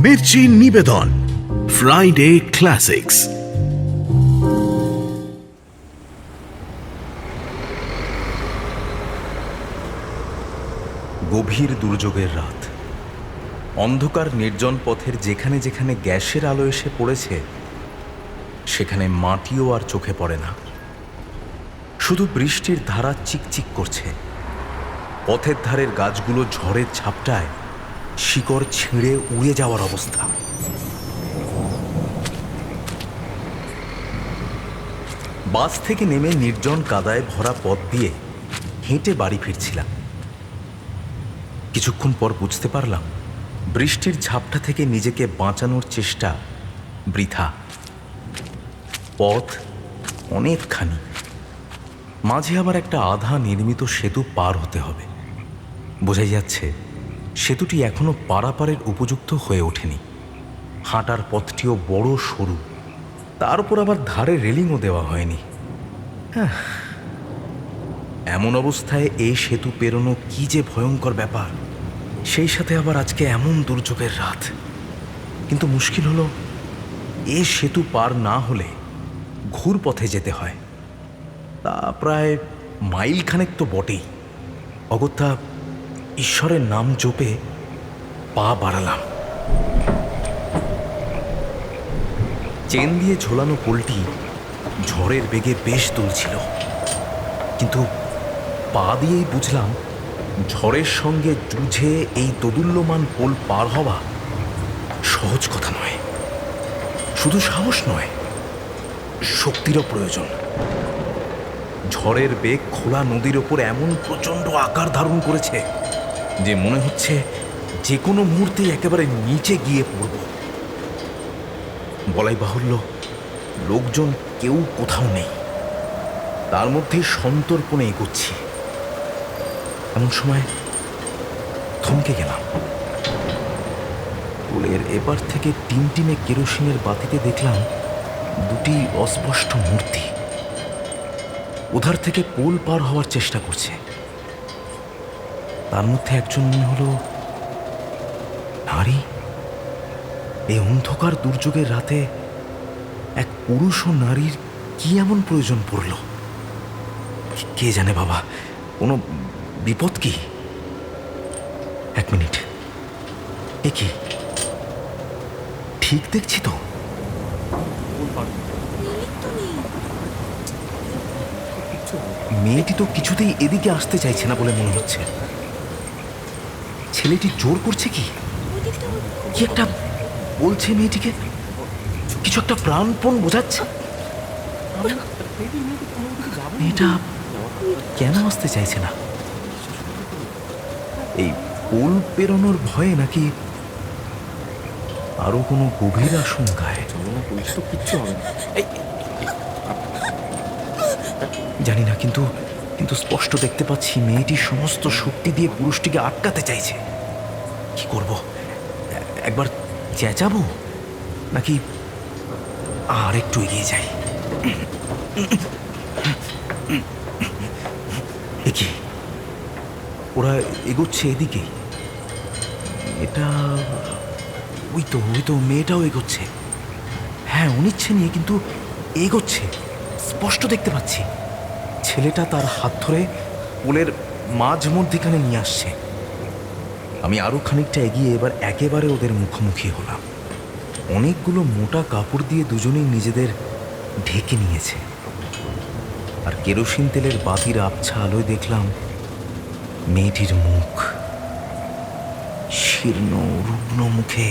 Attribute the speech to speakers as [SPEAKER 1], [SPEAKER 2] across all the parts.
[SPEAKER 1] মির্চি নিবেদন Friday classics.
[SPEAKER 2] গভীর দুর্যোগের রাত, অন্ধকার নির্জন পথের যেখানে যেখানে গ্যাসের আলো এসে পড়েছে সেখানে মাটিও আর চোখে পড়ে না। শুধু বৃষ্টির ধারা চিকচিক করছে। পথের ধারের গাছগুলো ঝড়ের ঝাপটায় শিকড় ছিঁড়ে উড়ে যাওয়ার অবস্থা। বাস থেকে নেমে নির্জন কাদায় ভরা পথ দিয়ে হেঁটে বাড়ি ফিরছিলাম। কিছুক্ষণ পর বুঝতে পারলাম বৃষ্টির ঝাপটা থেকে নিজেকে বাঁচানোর চেষ্টা বৃথা। পথ অনেকখানি, মাঝে আবার একটা আধা নির্মিত সেতু পার হতে হবে। বোঝাই যাচ্ছে সেতুটি এখনো পারাপারের উপযুক্ত হয়ে ওঠেনি। হাঁটার পথটিও বড় সরু, তার উপর আবার ধারে রেলিংও দেওয়া হয়নি। এমন অবস্থায় এই সেতু পেরোনো কি যে ভয়ঙ্কর ব্যাপার, সেই সাথে আবার আজকে এমন দুর্যোগের রাত। কিন্তু মুশকিল হলো এ সেতু পার না হলে ঘুর পথে যেতে হয়। তা প্রায় মাইল খানেক তো বটেই। অগত্যা ঈশ্বরের নাম জপে পা বাড়ালাম। চেন দিয়ে ঝোলানো পোলটি ঝড়ের বেগে বেশ দুলছিল, কিন্তু পা দিয়েই বুঝলাম ঝড়ের সঙ্গে যুঝে এই দোদুল্যমান পোল পার হওয়া সহজ কথা নয়। শুধু সাহস নয়, শক্তিরও প্রয়োজন। ঝড়ের বেগ খোলা নদীর ওপর এমন প্রচণ্ড আকার ধারণ করেছে যে মনে হচ্ছে যে কোনো মুহূর্তেই একেবারে নিচে গিয়ে পড়ব। বলাই বাহুল্য, লোকজন কেউ কোথাও নেই, তার মধ্যে সন্তর্পণে এগোচ্ছি। এমন সময় থমকে গেলাম। পোলের এপার থেকে টিমটিমে কেরোসিনের বাতিতে দেখলাম দুটি অস্পষ্ট মূর্তি ওধার থেকে পোল পার হওয়ার চেষ্টা করছে। তার মধ্যে একজন মনে হলো নারী। এই অন্ধকার দুর্যোগের রাতে এক পুরুষ ও নারীর কি এমন প্রয়োজন পড়ল কে জানে বাবা। কোনো বিপদ কি? এক মিনিট, এ কি ঠিক দেখছি তো? মেয়েটি তো কিছুতেই এদিকে আসতে চাইছে না বলে মনে হচ্ছে। ছেলেটি জোর করছে কি কি একটা বলছে মেয়েটিকে, কিছু একটা প্রাণপণ বোঝাচ্ছে। মেয়েটা কেন আসতে চাইছে না? এই পোল পেরোনোর ভয়ে নাকি আরো কোনো গভীর আশঙ্কায়? জানি না, কিন্তু কিন্তু স্পষ্ট দেখতে পাচ্ছি মেয়েটি সমস্ত শক্তি দিয়ে পুরুষটিকে আটকাতে চাইছে। কি করব? একবার চেঁচাবো নাকি আর একটু এগিয়ে যাই? কি ওরা এগোচ্ছে এদিকে? এটা ওই তো মেয়েটাও এগোচ্ছে। হ্যাঁ, অনিচ্ছে নিয়ে কিন্তু এগোচ্ছে, স্পষ্ট দেখতে পাচ্ছি। ছেলেটা তার হাত ধরে পোলের মাঝ মধ্যিখানে নিয়ে আসছে। আমি আরো খানিকটা এগিয়ে এবার একেবারে ওদের মুখোমুখি হলাম। অনেকগুলো মোটা কাপড় দিয়ে দুজনেই নিজেদের ঢেকে নিয়েছে, আর কেরোসিন তেলের বাতির আবছা আলোয় দেখলাম মেয়েটির মুখ। শীর্ণ রুগ্ন মুখে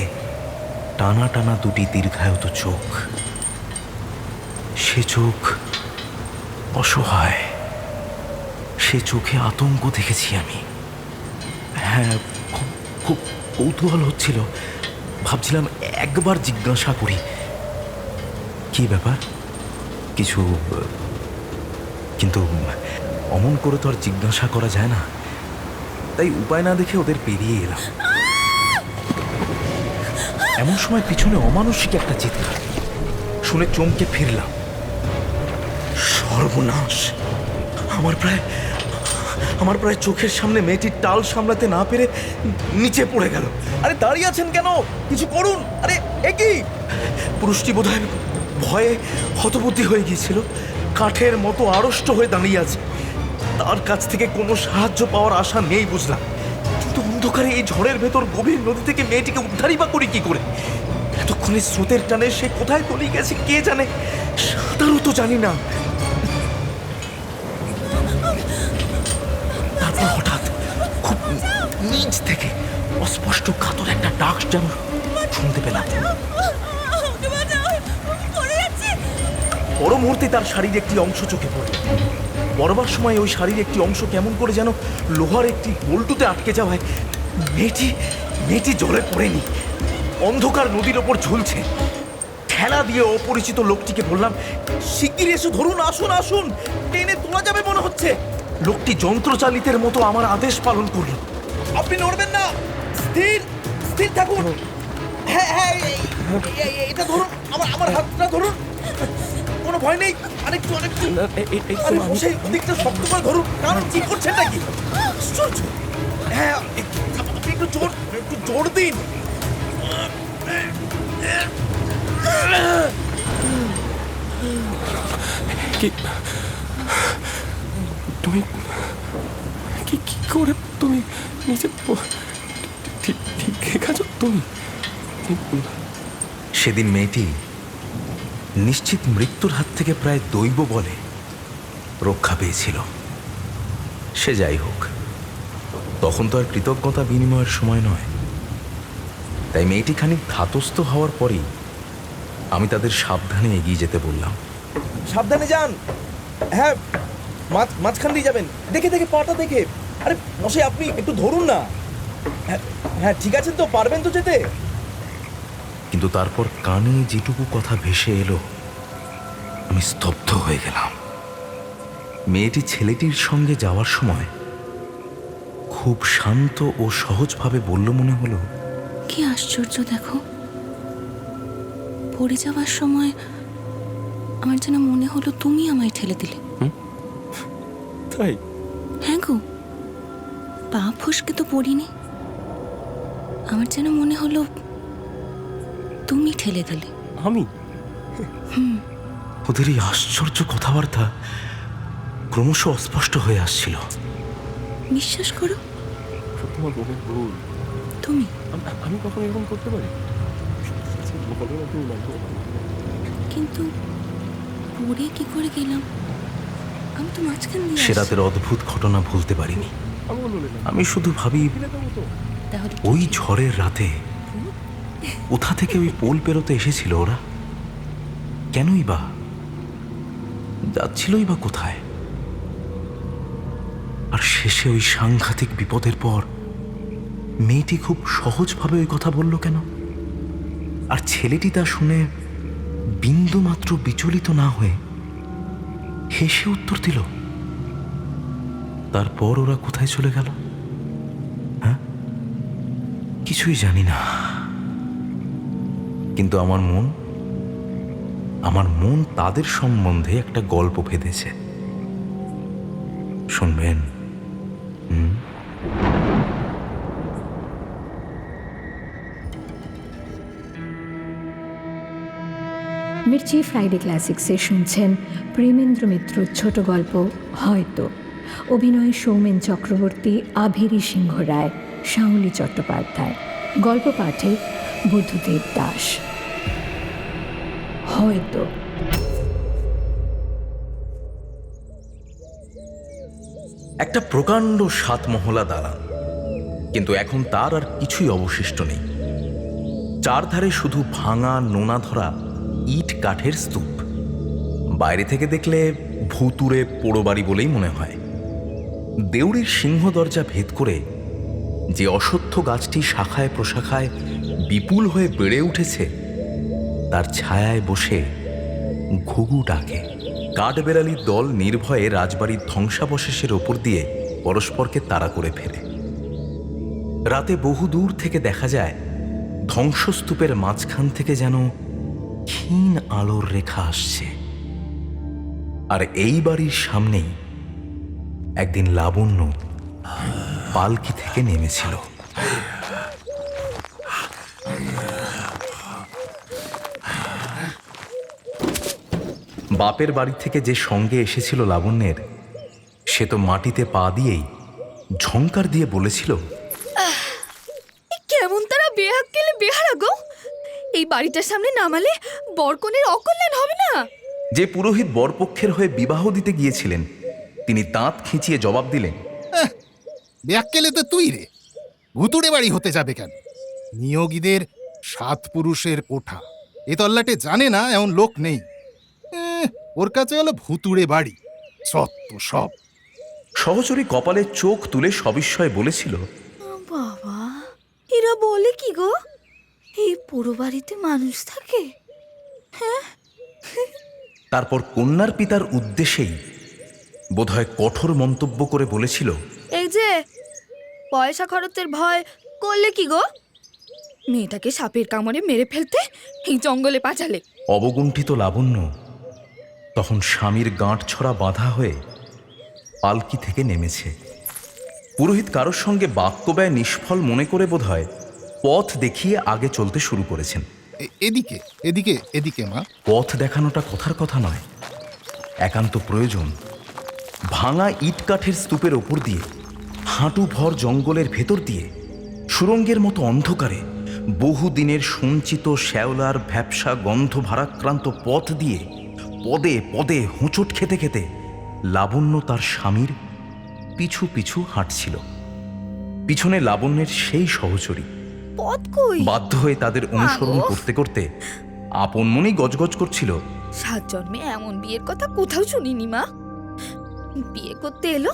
[SPEAKER 2] টানা টানা দুটি দীর্ঘায়িত চোখ। সে চোখ অসহায়, সে চোখে আতঙ্ক দেখেছি আমি। হ্যাঁ, খুব খুব কৌতূহল হচ্ছিল। ভাবছিলাম একবার জিজ্ঞাসা করি, কি ব্যাপার কিছু, কিন্তু অমন করে তো আর জিজ্ঞাসা করা যায় না। তাই উপায় না দেখে ওদের পেরিয়ে এলাম। এমন সময় পিছনে অমানসিক একটা চিৎকার শুনে চমকে ফিরলাম। সর্বনাশ! আমার প্রায় আমার প্রায় চোখের সামনে মেয়েটির টাল সামলাতে না পেরে নিচে পড়ে গেল।
[SPEAKER 3] আরে দাঁড়িয়ে আছেন কেন? কিছু করুন। আরে এ কি?
[SPEAKER 2] পুরুষটি বোধহয় ভয়ে হতবুদ্ধি হয়ে গিয়েছিল, কাঠের মতো আড়ষ্ট হয়ে দাঁড়িয়ে আছে। তার কাছ থেকে কোনো সাহায্য পাওয়ার আশা নেই বুঝলাম, কিন্তু অন্ধকারে এই ঝড়ের ভেতর গভীর নদী থেকে মেয়েটিকে উদ্ধারই বা করি কি করে? এতক্ষণে স্রোতের টানে সে কোথায় তলিয়ে গেছে কে জানে, সাঁতারও তো জানি না। তারপর হঠাৎ খুব নিচ থেকে অস্পষ্ট কাতর একটা ডাক যেন শুনতে পেলাম। পর মুহূর্তে তার শাড়ির একটি অংশ চোখে পড়ল। পরবার সময় ওই শাড়ির একটি অংশ কেমন করে যেন লোহার একটি বল্টুতে আটকে যাওয়ায় মেয়েটি জলে পড়েনি, অন্ধকার নদীর ওপর ঝুলছে। ঠেলা দিয়ে অপরিচিত লোকটিকে বললাম,
[SPEAKER 3] শিগগির এসে ধরুন, আসুন আসুন, টেনে তোলা যাবে মনে হচ্ছে।
[SPEAKER 2] লোকটি যন্ত্রচালিতের মতো আমার আদেশ পালন করল।
[SPEAKER 3] আপনি নড়বেন না, স্থির স্থির থাকুন। হ্যাঁ হ্যাঁ, এটা ধরুন, আমার হাতটা ধরুন, কোনো ভয় নেই। আরেকটু আরেকটু, আরে মশাই ওদিকটা শক্ত করে ধরুন। কারণ কি করছেন নাকি? আশ্চর্য। হ্যাঁ, আপনি একটু জোর দিন।
[SPEAKER 4] কি তুমি কি কি করে তুমি নিচে ঠিক ঠিক আছো তুমি?
[SPEAKER 2] সেদিন মেয়েটি নিশ্চিত মৃত্যুর হাত থেকে প্রায় দৈব বলে রক্ষা পেয়েছিল। সে যাই হোক, তখন তো আর কৃতজ্ঞতা বিনিময়ের সময় নয়। তাই মেয়েটি খানিক ধাতস্থ হওয়ার পরেই আমি তাদের সাবধানে এগিয়ে যেতে বললাম।
[SPEAKER 3] সাবধানে যান। হ্যাঁ, মাঝখান দিয়ে যাবেন, দেখে দেখে, পাটা দেখে। আরে মশাই আপনি একটু ধরুন না। হ্যাঁ ঠিক আছেন তো? পারবেন তো যেতে?
[SPEAKER 2] কিন্তু তারপর কানে যেটুকু কথা ভেসে এলো আমি স্তব্ধ হয়ে গেলাম। মেয়েটি ছেলেটির সঙ্গে যাওয়ার সময় খুব শান্ত ও সহজভাবে বলল মনে হলো,
[SPEAKER 5] কি আশ্চর্য দেখো, পড়ে যাওয়ার সময় আমার যেন মনে হলো তুমি আমায় ঠেলে দিলে।
[SPEAKER 4] তাই?
[SPEAKER 5] হ্যাঁ গো, পা ফসকে তো পড়িনি, আমার যেন মনে হলো তুমি ঠেলে দিলে।
[SPEAKER 4] আমি?
[SPEAKER 2] ওদের এই আশ্চর্য কথাবার্তা ক্রমশ অস্পষ্ট হয়ে আসছিল।
[SPEAKER 5] বিশ্বাস করো,
[SPEAKER 4] তোমার বোনের ভুল।
[SPEAKER 5] তুমি
[SPEAKER 4] আমি কখন এরকম করতে পারি?
[SPEAKER 5] কিন্তু পড়ে কি করে গেলাম? আমি তো মাঝখান দিয়ে
[SPEAKER 2] সে রাতের অদ্ভুত ঘটনা ভুলতে পারিনি। আমি শুধু ভাবি,
[SPEAKER 5] তাহলে
[SPEAKER 2] ওই ঝড়ের রাতে কোথা থেকে ওই পোল পেরোতে এসেছিল ওরা? কেনই বা যাচ্ছিলই বা কোথায়? আর শেষে ওই সাংঘাতিক বিপদের পর মেয়েটি খুব সহজভাবে ওই কথা বলল কেন? আর ছেলেটি তা শুনে বিন্দু মাত্র বিচলিত না হয়ে হেসে উত্তর দিল। তারপর ওরা কোথায় চলে গেল? হ্যাঁ, কিছুই জানি না। কিন্তু আমার মন তাদের সম্বন্ধে একটা গল্প ফেঁদেছে। শুনবেন?
[SPEAKER 6] মির্চি ফ্রাইডে ক্লাসিক্সে শুনছেন প্রেমেন্দ্র মিত্রর ছোট গল্প হয়তো। অভিনয়ে সৌমেন চক্রবর্তী, আভেরি সিংহ রায়, শাওলি চট্টোপাধ্যায়। গল্প পাঠে বুদ্ধদেব দাস। হয়তো।
[SPEAKER 2] একটা প্রকাণ্ড 7 মহলা দালান, কিন্তু এখন তার আর কিছুই অবশিষ্ট নেই। চারধারে শুধু ভাঙা নোনা ধরা ইট কাঠের স্তূপ। বাইরে থেকে দেখলে ভুতুড়ে পোড়ো বাড়ি বলেই মনে হয়। দেউড়ির সিংহ দরজা ভেদ করে যে অশ্বত্থ গাছটি শাখায় প্রশাখায় বিপুল হয়ে বেড়ে উঠেছে, তার ছায়ায় বসে ঘুঘু ডাকে। কাঠবেড়ালির দল নির্ভয়ে রাজবাড়ির ধ্বংসাবশেষের ওপর দিয়ে পরস্পরকে তাড়া করে ফেলে। রাতে বহু দূর থেকে দেখা যায় ধ্বংসস্তূপের মাঝখান থেকে যেন ক্ষীণ আলোর রেখা আসছে। আর এই বাড়ির সামনেই একদিন লাবণ্য পালকি থেকে নেমেছিল। বাপের বাড়ি থেকে যে সঙ্গে এসেছিল লাবণ্যের, সে তো মাটিতে পা দিয়েই ঝংকার দিয়ে বলেছিল,
[SPEAKER 5] কেমন তারা বেহাক্কেলে বেহারা গো! এই বাড়িটার সামনে নামালে বরকনের অকল্যাণ হবে না?
[SPEAKER 2] যে পুরোহিত বরপক্ষের হয়ে বিবাহ দিতে গিয়েছিলেন, তিনি দাঁত খিঁচিয়ে জবাব দিলেন,
[SPEAKER 7] ব্যাককেলে তো তুই রে, ভুতুড়ে বাড়ি হতে যাবে কেন? নিয়োগীদের 7 পুরুষের কোঠা, এ তল্লাটে জানে না এমন লোক নেই। ওর কাছে হলো ভুতুড়ে বাড়ি, সত্য সব।
[SPEAKER 2] সহচরী কপালে চোখ তুলে সবিস্ময়ে বলেছিল,
[SPEAKER 5] বাবা, এরা বলে কি গো? এই পুরো বাড়িতে মানুষ থাকে?
[SPEAKER 2] তারপর কন্যার পিতার উদ্দেশ্যেই বোধহয় কঠোর মন্তব্য করে বলেছিল,
[SPEAKER 5] এই যে পয়সা খরচের ভয় করলে কি গো? মেয়েটাকে সাপের কামড়ে মেরে ফেলতে এই জঙ্গলে পাঠালে।
[SPEAKER 2] অবগুণ্ঠিত লাবণ্য তখন স্বামীর গাঁট ছড়া বাঁধা হয়ে পালকি থেকে নেমেছে। পুরোহিত কারোর সঙ্গে বাক্য ব্যয় নিষ্ফল মনে করে বোধহয় পথ দেখিয়ে আগে চলতে শুরু করেছেন।
[SPEAKER 7] এদিকে এদিকে এদিকে মা।
[SPEAKER 2] পথ দেখানোটা কথার কথা নয়, একান্ত প্রয়োজন। ভাঙা ইট কাঠের স্তূপের ওপর দিয়ে, হাঁটু ভর জঙ্গলের ভেতর দিয়ে, সুরঙ্গের মতো অন্ধকারে বহুদিনের সঞ্চিত শ্যাওলার ভ্যাপসা গন্ধ ভারাক্রান্ত পথ দিয়ে পদে পদে হোঁচট খেতে খেতে লাবণ্য তার স্বামীর পিছু পিছু হাঁটছিল। পিছনে লাবণ্যের সেই সহচরী
[SPEAKER 5] পথ কই?
[SPEAKER 2] বাধ্য হয়ে তাদের অনুসরণ করতে করতে আপন মনেই গজগজ করছিল,
[SPEAKER 5] 7 জন্মে এমন বিয়ের কথা কোথাও শুনিনি মা। বিয়ে করতে এলো,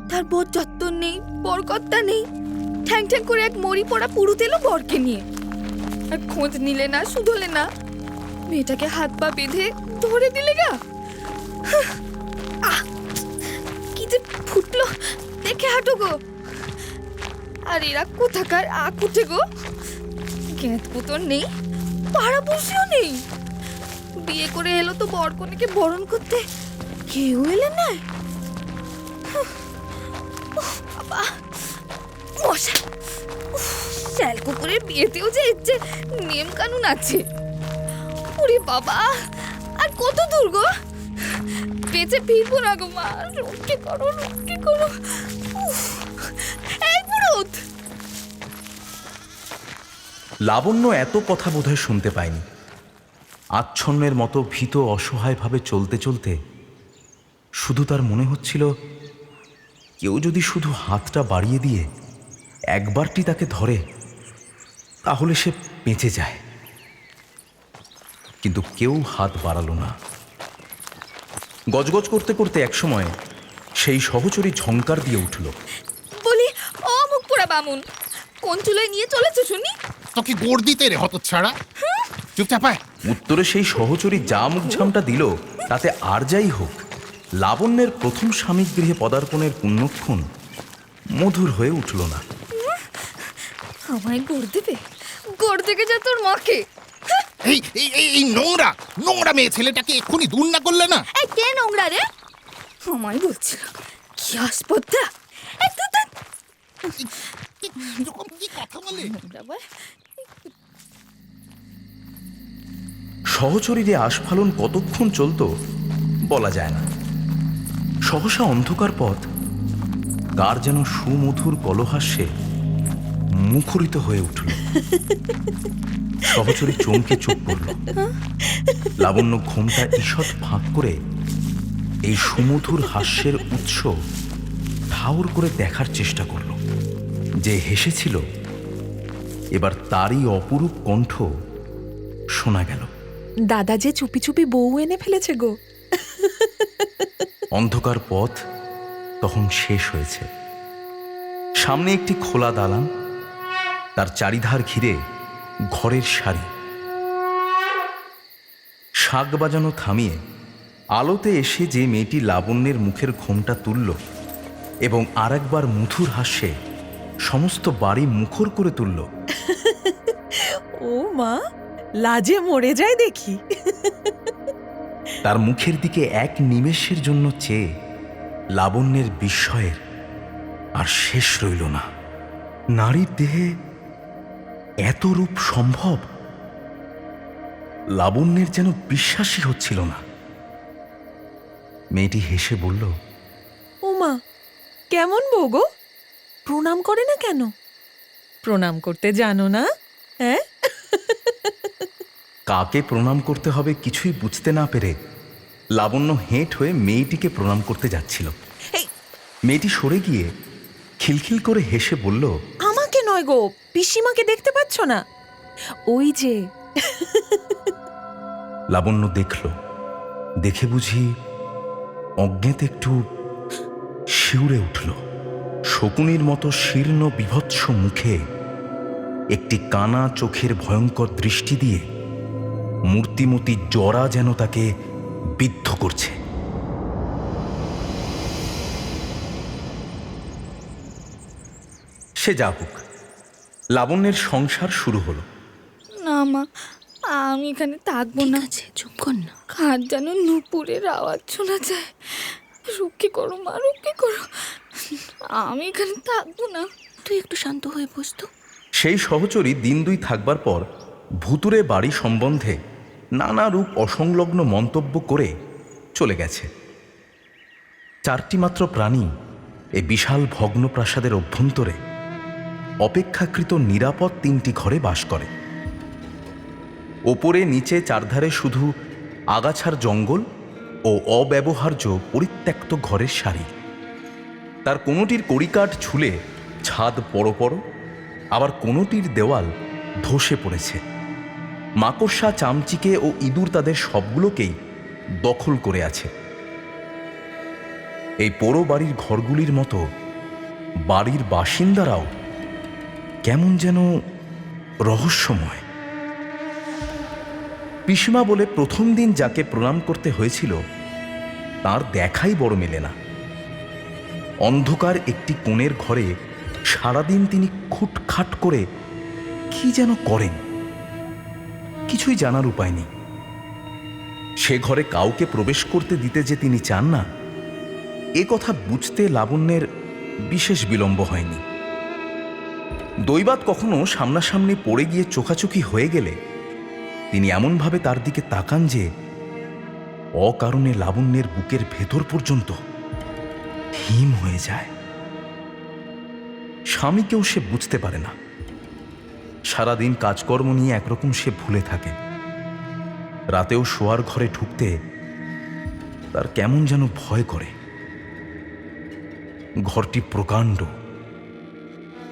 [SPEAKER 5] তার বর চত্বর নেই, বরকর্তা নেই, ঠ্যাং ঠ্যাং করে এক মরি পড়া পুরুত এলো বরকে নিয়ে। আর খোঁজ নিলে না, শুধলে না, মেয়েটাকে হাত পা বেঁধে ধরে দিলে গা। আহ, কি যে ফুটলো, দেখে হাঁটো গো। আর এরা কোথাকার উঠে গো, গ্যাঁত পুতর নেই, পাড়া পড়শিও নেই। বিয়ে করে এলো তো বরকনেকে বরণ করতে কেউ এলে না। বাবা, মশা! শ্যাল কুকুরের বিয়েতেও যে ইচ্ছে নিয়ম কানুন আছে। ওরে বাবা, আর কত দূর গো? বেঁচে ফিরবো না গো মা, রক্ষে করো, রক্ষে করো। এই পুরুত!
[SPEAKER 2] লাবণ্য এত কথা বোধহয় শুনতে পায়নি। আচ্ছন্নের মতো ভীত অসহায়ভাবে চলতে চলতে শুধু তার মনে হচ্ছিল, কেউ যদি শুধু হাতটা বাড়িয়ে দিয়ে একবারটি তাকে ধরে, তাহলে সে বেঁচে যায়। কিন্তু কেউ হাত বাড়ালো না। গজগজ করতে করতে একসময় সেই সহচরী ঝংকার দিয়ে উঠল,
[SPEAKER 5] বলি, ও মুখ পোড়া বামুন, কোন চুলোয় নিয়ে চলেছো শুনি?
[SPEAKER 7] তোকে গোড় দিতে রে হতচ্ছাড়া, চুপচাপ আয়।
[SPEAKER 2] উত্তরে সেই সহচরী যা মুখঝামটা দিল, তাতে আর যাই হোক, লাবণ্যের প্রথম স্বামী গৃহে পদার্পণের পুণ্যক্ষণ মধুর হয়ে উঠল না।
[SPEAKER 5] আমায় গড় দেবে? গড় দেখে যা তোর মাকে।
[SPEAKER 7] এই এই এই নোংরা নোংরা মেয়ে ছেলেটাকে এক্ষুনি দূর না করলে না।
[SPEAKER 5] এই কে নোংরা রে? আমায় বলছিল, কি আসপদ্দা!
[SPEAKER 7] এরকম কি কথা বলে?
[SPEAKER 2] সহচরীরে আস্ফালন কতক্ষণ চলত বলা যায় না। সহসা অন্ধকার পথ কার যেন সুমধুর কলহাস্যে মুখরিত হয়ে উঠল। সহচরী চমকে চুপ পড়ল। লাবণ্য ঘোমটা ঈষৎ ফাঁক করে এই সুমধুর হাস্যের উৎস ঠাউর করে দেখার চেষ্টা করল। যে হেসেছিল, এবার তারই অপরূপ কণ্ঠ শোনা গেল।
[SPEAKER 8] দাদা যে চুপি চুপি বউ এনে ফেলেছে গো।
[SPEAKER 2] অন্ধকার পথ তখন শেষ হয়েছে। সামনে একটি খোলা দালান, তার চারিধার ঘিরে ঘরের সারি। শাক বাজানো থামিয়ে আলোতে এসে যে মেয়েটি লাবণ্যের মুখের ঘোমটা তুলল এবং আরেকবার মধুর হাস্যে সমস্ত বাড়ি মুখর করে তুলল,
[SPEAKER 8] ও মা, লাজে মরে যায় দেখি।
[SPEAKER 2] তার মুখের দিকে এক নিমেষের জন্য চেয়ে লাবণ্যের বিস্ময়ের আর শেষ রইল না। নারীর দেহে এত রূপ সম্ভব? লাবণ্যের যেন বিশ্বাসই হচ্ছিল না। মেয়েটি হেসে বলল,
[SPEAKER 8] ও মা, কেমন বউ গো? প্রণাম করে না কেন? প্রণাম করতে জানো না? হ্যাঁ,
[SPEAKER 2] কাকে প্রণাম করতে হবে কিছুই বুঝতে না পেরে লাবণ্য হেঁট হয়ে মেয়েটিকে প্রণাম করতে যাচ্ছিল।
[SPEAKER 8] এই,
[SPEAKER 2] মেয়েটি সরে গিয়ে খিলখিল করে হেসে বলল,
[SPEAKER 8] আমাকে নয় গো, পিসিমাকে দেখতে পাচ্ছ না? ওই যে।
[SPEAKER 2] লাবণ্য দেখল, দেখে বুঝি অজ্ঞাতে একটু শিউরে উঠল। শকুনির মতো শীর্ণ বিভৎস মুখে একটি কানা চোখের ভয়ঙ্কর দৃষ্টি দিয়ে মূর্তিমতী জরা যেন তাকে বিদ্ধ করছে। সে যা হোক, লাবণ্যের সংসার শুরু হলো।
[SPEAKER 5] না মা, আমি এখানে থাকবো না।
[SPEAKER 6] চুপ কর না।
[SPEAKER 5] খাট যেন নুপুরের আওয়াজ শোনা যায়। রক্ষে করো মা, রক্ষে করো। আমি এখানে থাকবো না।
[SPEAKER 6] তুই একটু শান্ত হয়ে বস তো।
[SPEAKER 2] সেই সহচরী দিন দুই থাকবার পর ভুতুরে বাড়ি সম্বন্ধে নানা রূপ অসংলগ্ন মন্তব্য করে চলে গেছে। চারটি মাত্র প্রাণী এই বিশাল ভগ্ন প্রাসাদের অভ্যন্তরে অপেক্ষাকৃত নিরাপদ তিনটি ঘরে বাস করে। ওপরে নিচে চারধারে শুধু আগাছার জঙ্গল ও অব্যবহার্য পরিত্যক্ত ঘরের সারি। তার কোনোটির কড়িকাঠ ঝুলে ছাদ বড় বড়, আবার কোনোটির দেওয়াল ধসে পড়েছে। মাকড়সা, চামচিকে ও ইঁদুর তাদের সবগুলোকেই দখল করে আছে। এই পোড়ো বাড়ির ঘরগুলির মতো বাড়ির বাসিন্দারাও কেমন যেন রহস্যময়। পিসিমা বলে প্রথম দিন যাকে প্রণাম করতে হয়েছিল তার দেখাই বড় মেলে না। অন্ধকার একটি কোণের ঘরে সারাদিন তিনি খুটখাট করে কি যেন করেন, কিছুই জানার উপায় নেই। সে ঘরে কাউকে প্রবেশ করতে দিতে যে তিনি চান না, এ কথা বুঝতে লাবণ্যের বিশেষ বিলম্ব হয়নি। দৈবাত কখনো সামনাসামনি পড়ে গিয়ে চোখাচোখি হয়ে গেলে তিনি এমনভাবে তার দিকে তাকান যে অকারণে লাবণ্যের বুকের ভেতর পর্যন্ত হিম হয়ে যায়। স্বামীকেও সে বুঝতে পারে না। সারাদিন কাজকর্ম নিয়ে একরকম সে ভুলে থাকে। রাতেও শোয়ার ঘরে ঢুকতে তার কেমন যেন ভয় করে। ঘরটি প্রকাণ্ড।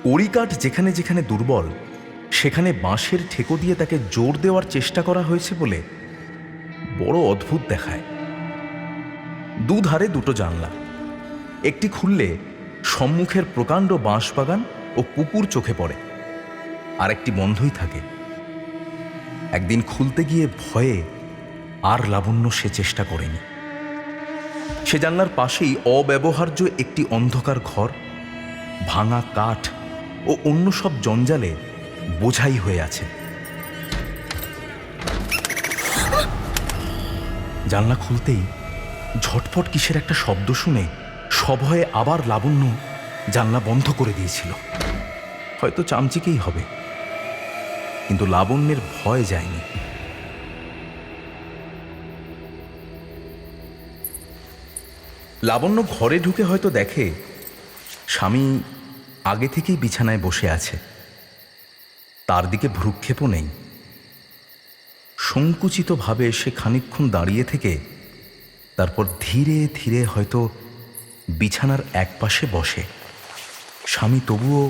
[SPEAKER 2] কড়িকাঠ যেখানে যেখানে দুর্বল সেখানে বাঁশের ঠেকো দিয়ে তাকে জোর দেওয়ার চেষ্টা করা হয়েছে বলে বড় অদ্ভুত দেখায়। দুধারে দুটো জানলা, একটি খুললে সম্মুখের প্রকাণ্ড বাঁশবাগান ও পুকুর চোখে পড়ে, আর একটি বন্ধই থাকে। একদিন খুলতে গিয়ে ভয়ে আর লাবণ্য সে চেষ্টা করেনি। সে জানলার পাশেই অব্যবহার্য একটি অন্ধকার ঘর, ভাঙা কাঠ ও অন্য সব জঞ্জালে বোঝাই হয়ে আছে। জানলা খুলতেই ঝটফট কিসের একটা শব্দ শুনে সভয়ে আবার লাবণ্য জানলা বন্ধ করে দিয়েছিল। হয়তো চামচিকেই হবে, কিন্তু লাবণ্যের ভয় যায়নি। লাবণ্য ঘরে ঢুকে হয়তো দেখে স্বামী আগে থেকেই বিছানায় বসে আছে। তার দিকে ভ্রুক্ষেপও নেই। সংকুচিতভাবে সে খানিকক্ষণ দাঁড়িয়ে থেকে তারপর ধীরে ধীরে হয়তো বিছানার একপাশে বসে। স্বামী তবুও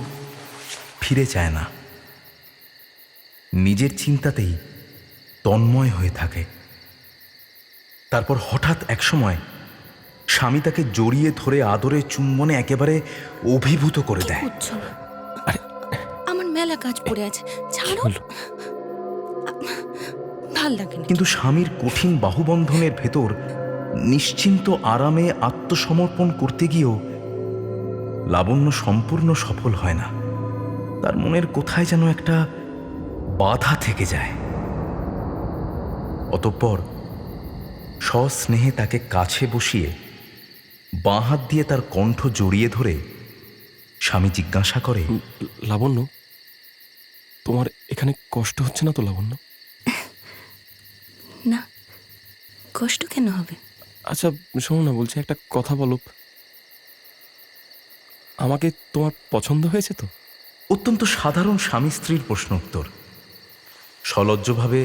[SPEAKER 2] ফিরে চায় না, নিজের চিন্তাতেই তন্ময় হয়ে থাকে। তারপর হঠাৎ একসময় স্বামী তাকে জড়িয়ে ধরে আদরে চুম্বনে একেবারে অভিভূত করে দেয়।
[SPEAKER 6] আমার মেলা কাজ পড়ে আছে, ছাড়ো। ভাল লাগে না।
[SPEAKER 2] কিন্তু স্বামীর কঠিন বাহুবন্ধনের ভেতর নিশ্চিন্ত আরামে আত্মসমর্পণ করতে গিয়েও লাবণ্য সম্পূর্ণ সফল হয় না। তার মনের কোথায় যেন একটা বাধা থেকে যায়। অতঃপর সস্নেহে তাকে কাছে বসিয়ে বাঁ হাত দিয়ে তার কণ্ঠ জড়িয়ে ধরে স্বামী জিজ্ঞাসা করে,
[SPEAKER 4] লাবণ্য, তোমার এখানে কষ্ট হচ্ছে না তো লাবণ্য?
[SPEAKER 6] না, কষ্ট কেন হবে?
[SPEAKER 4] আচ্ছা শোনো না, বলছি একটা কথা বলো, আমাকে তোমার পছন্দ হয়েছে তো?
[SPEAKER 2] অত্যন্ত সাধারণ স্বামী স্ত্রীর প্রশ্ন উত্তর। সলজ্জভাবে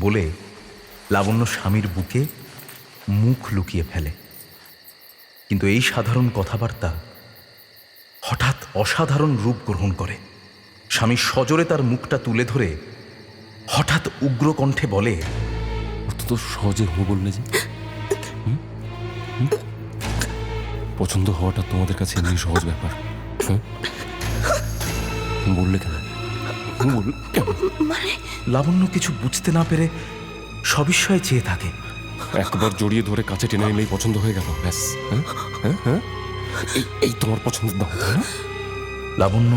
[SPEAKER 2] বলে লাবণ্য স্বামীর বুকে মুখ লুকিয়ে ফেলে। কিন্তু এই সাধারণ কথাবার্তা হঠাৎ অসাধারণ রূপ গ্রহণ করে। স্বামী সজোরে তার মুখটা তুলে ধরে হঠাৎ উগ্র কণ্ঠে বলে,
[SPEAKER 4] অত্যন্ত সহজে হো বললে যে? পছন্দ হওয়াটা তোমাদের কাছে এমনি সহজ ব্যাপার? বললে কেন? বললে কেন?
[SPEAKER 2] লাবণ্য কিছু বুঝতে না পেরে সবিস্ময়ে চেয়ে থাকে।
[SPEAKER 4] একবার জড়িয়ে ধরে কাছে টেনে নিলেই পছন্দ হয়ে গেল, ব্যাস? হ্যাঁ হ্যাঁ হ্যাঁ, এই তোমার পছন্দের দাম, তাই না?
[SPEAKER 2] লাবণ্য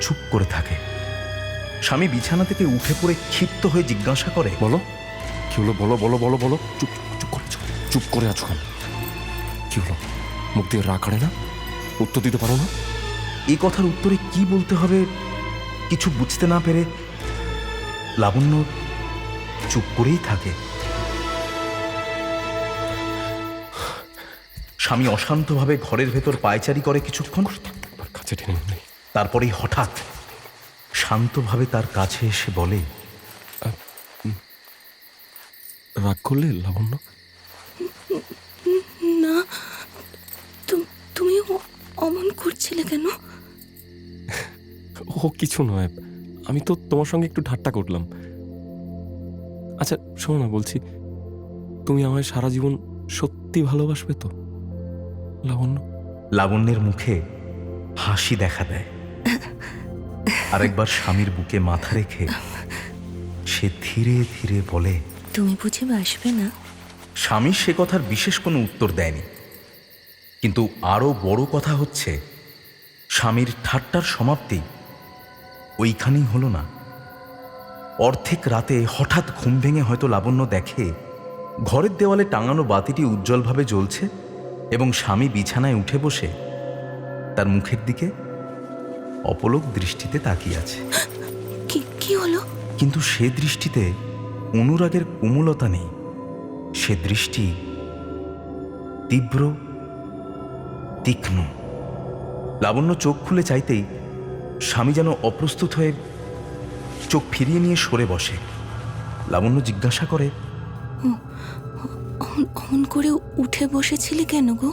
[SPEAKER 2] চুপ করে থাকে। স্বামী বিছানা থেকে উঠে পড়ে ক্ষিপ্ত হয়ে জিজ্ঞাসা করে,
[SPEAKER 4] বলো কি হলো, বলো বলো বলো বলো। চুপ চুপ করে আছো কেন? কি হলো? মুখ দিয়ে রাগ কাড়ে না? উত্তর দিতে পারো না?
[SPEAKER 2] এই কথার উত্তরে কি বলতে হবে কিছু বুঝতে না পেরে লাবণ্য চুপ করেই থাকে। স্বামী অশান্তভাবে ঘরের ভেতর পায়চারি করে কিছুক্ষণ,
[SPEAKER 4] কাছে টেনে নিলে
[SPEAKER 2] তারপরেই হঠাৎ শান্তভাবে তার কাছে এসে বলে,
[SPEAKER 4] রাগ করলে লাবণ্য?
[SPEAKER 6] না, তুমি অমন করছিলে কেন?
[SPEAKER 4] ও কিছু নয়, আমি তো তোমার সঙ্গে একটু ঠাট্টা করলাম। আচ্ছা শোনো না, বলছি তুমি আমায় সারা জীবন সত্যি ভালোবাসবে তো লাবণ্য?
[SPEAKER 2] লাবণ্যের মুখে হাসি দেখা দেয়। আরেকবার স্বামীর বুকে মাথা রেখে সে ধীরে ধীরে বলে,
[SPEAKER 6] তুমি বুঝি বাসবে না?
[SPEAKER 2] স্বামী সে কথার বিশেষ কোনো উত্তর দেয়নি। কিন্তু আরো বড় কথা হচ্ছে, স্বামীর ঠাট্টার সমাপ্তি ওইখানেই হলো না। অর্ধেক রাতে হঠাৎ ঘুম ভেঙে হয়তো লাবণ্য দেখে ঘরের দেওয়ালে টাঙানো বাতিটি উজ্জ্বলভাবে জ্বলছে এবং স্বামী বিছানায় উঠে বসে তার মুখের দিকে অপলক দৃষ্টিতে তাকিয়ে আছে।
[SPEAKER 6] কি হলো?
[SPEAKER 2] কিন্তু সে দৃষ্টিতে অনুরাগের কোমলতা নেই। সে দৃষ্টি তীব্র, তীক্ষ্ণ। লাবণ্য চোখ খুলে চাইতেই স্বামী যেন অপ্রস্তুত হয়ে চোখ ফিরিয়ে নিয়ে সরে বসে। লাবণ্য জিজ্ঞাসা করে,
[SPEAKER 6] অমন করে উঠে বসেছিলে কেন গো?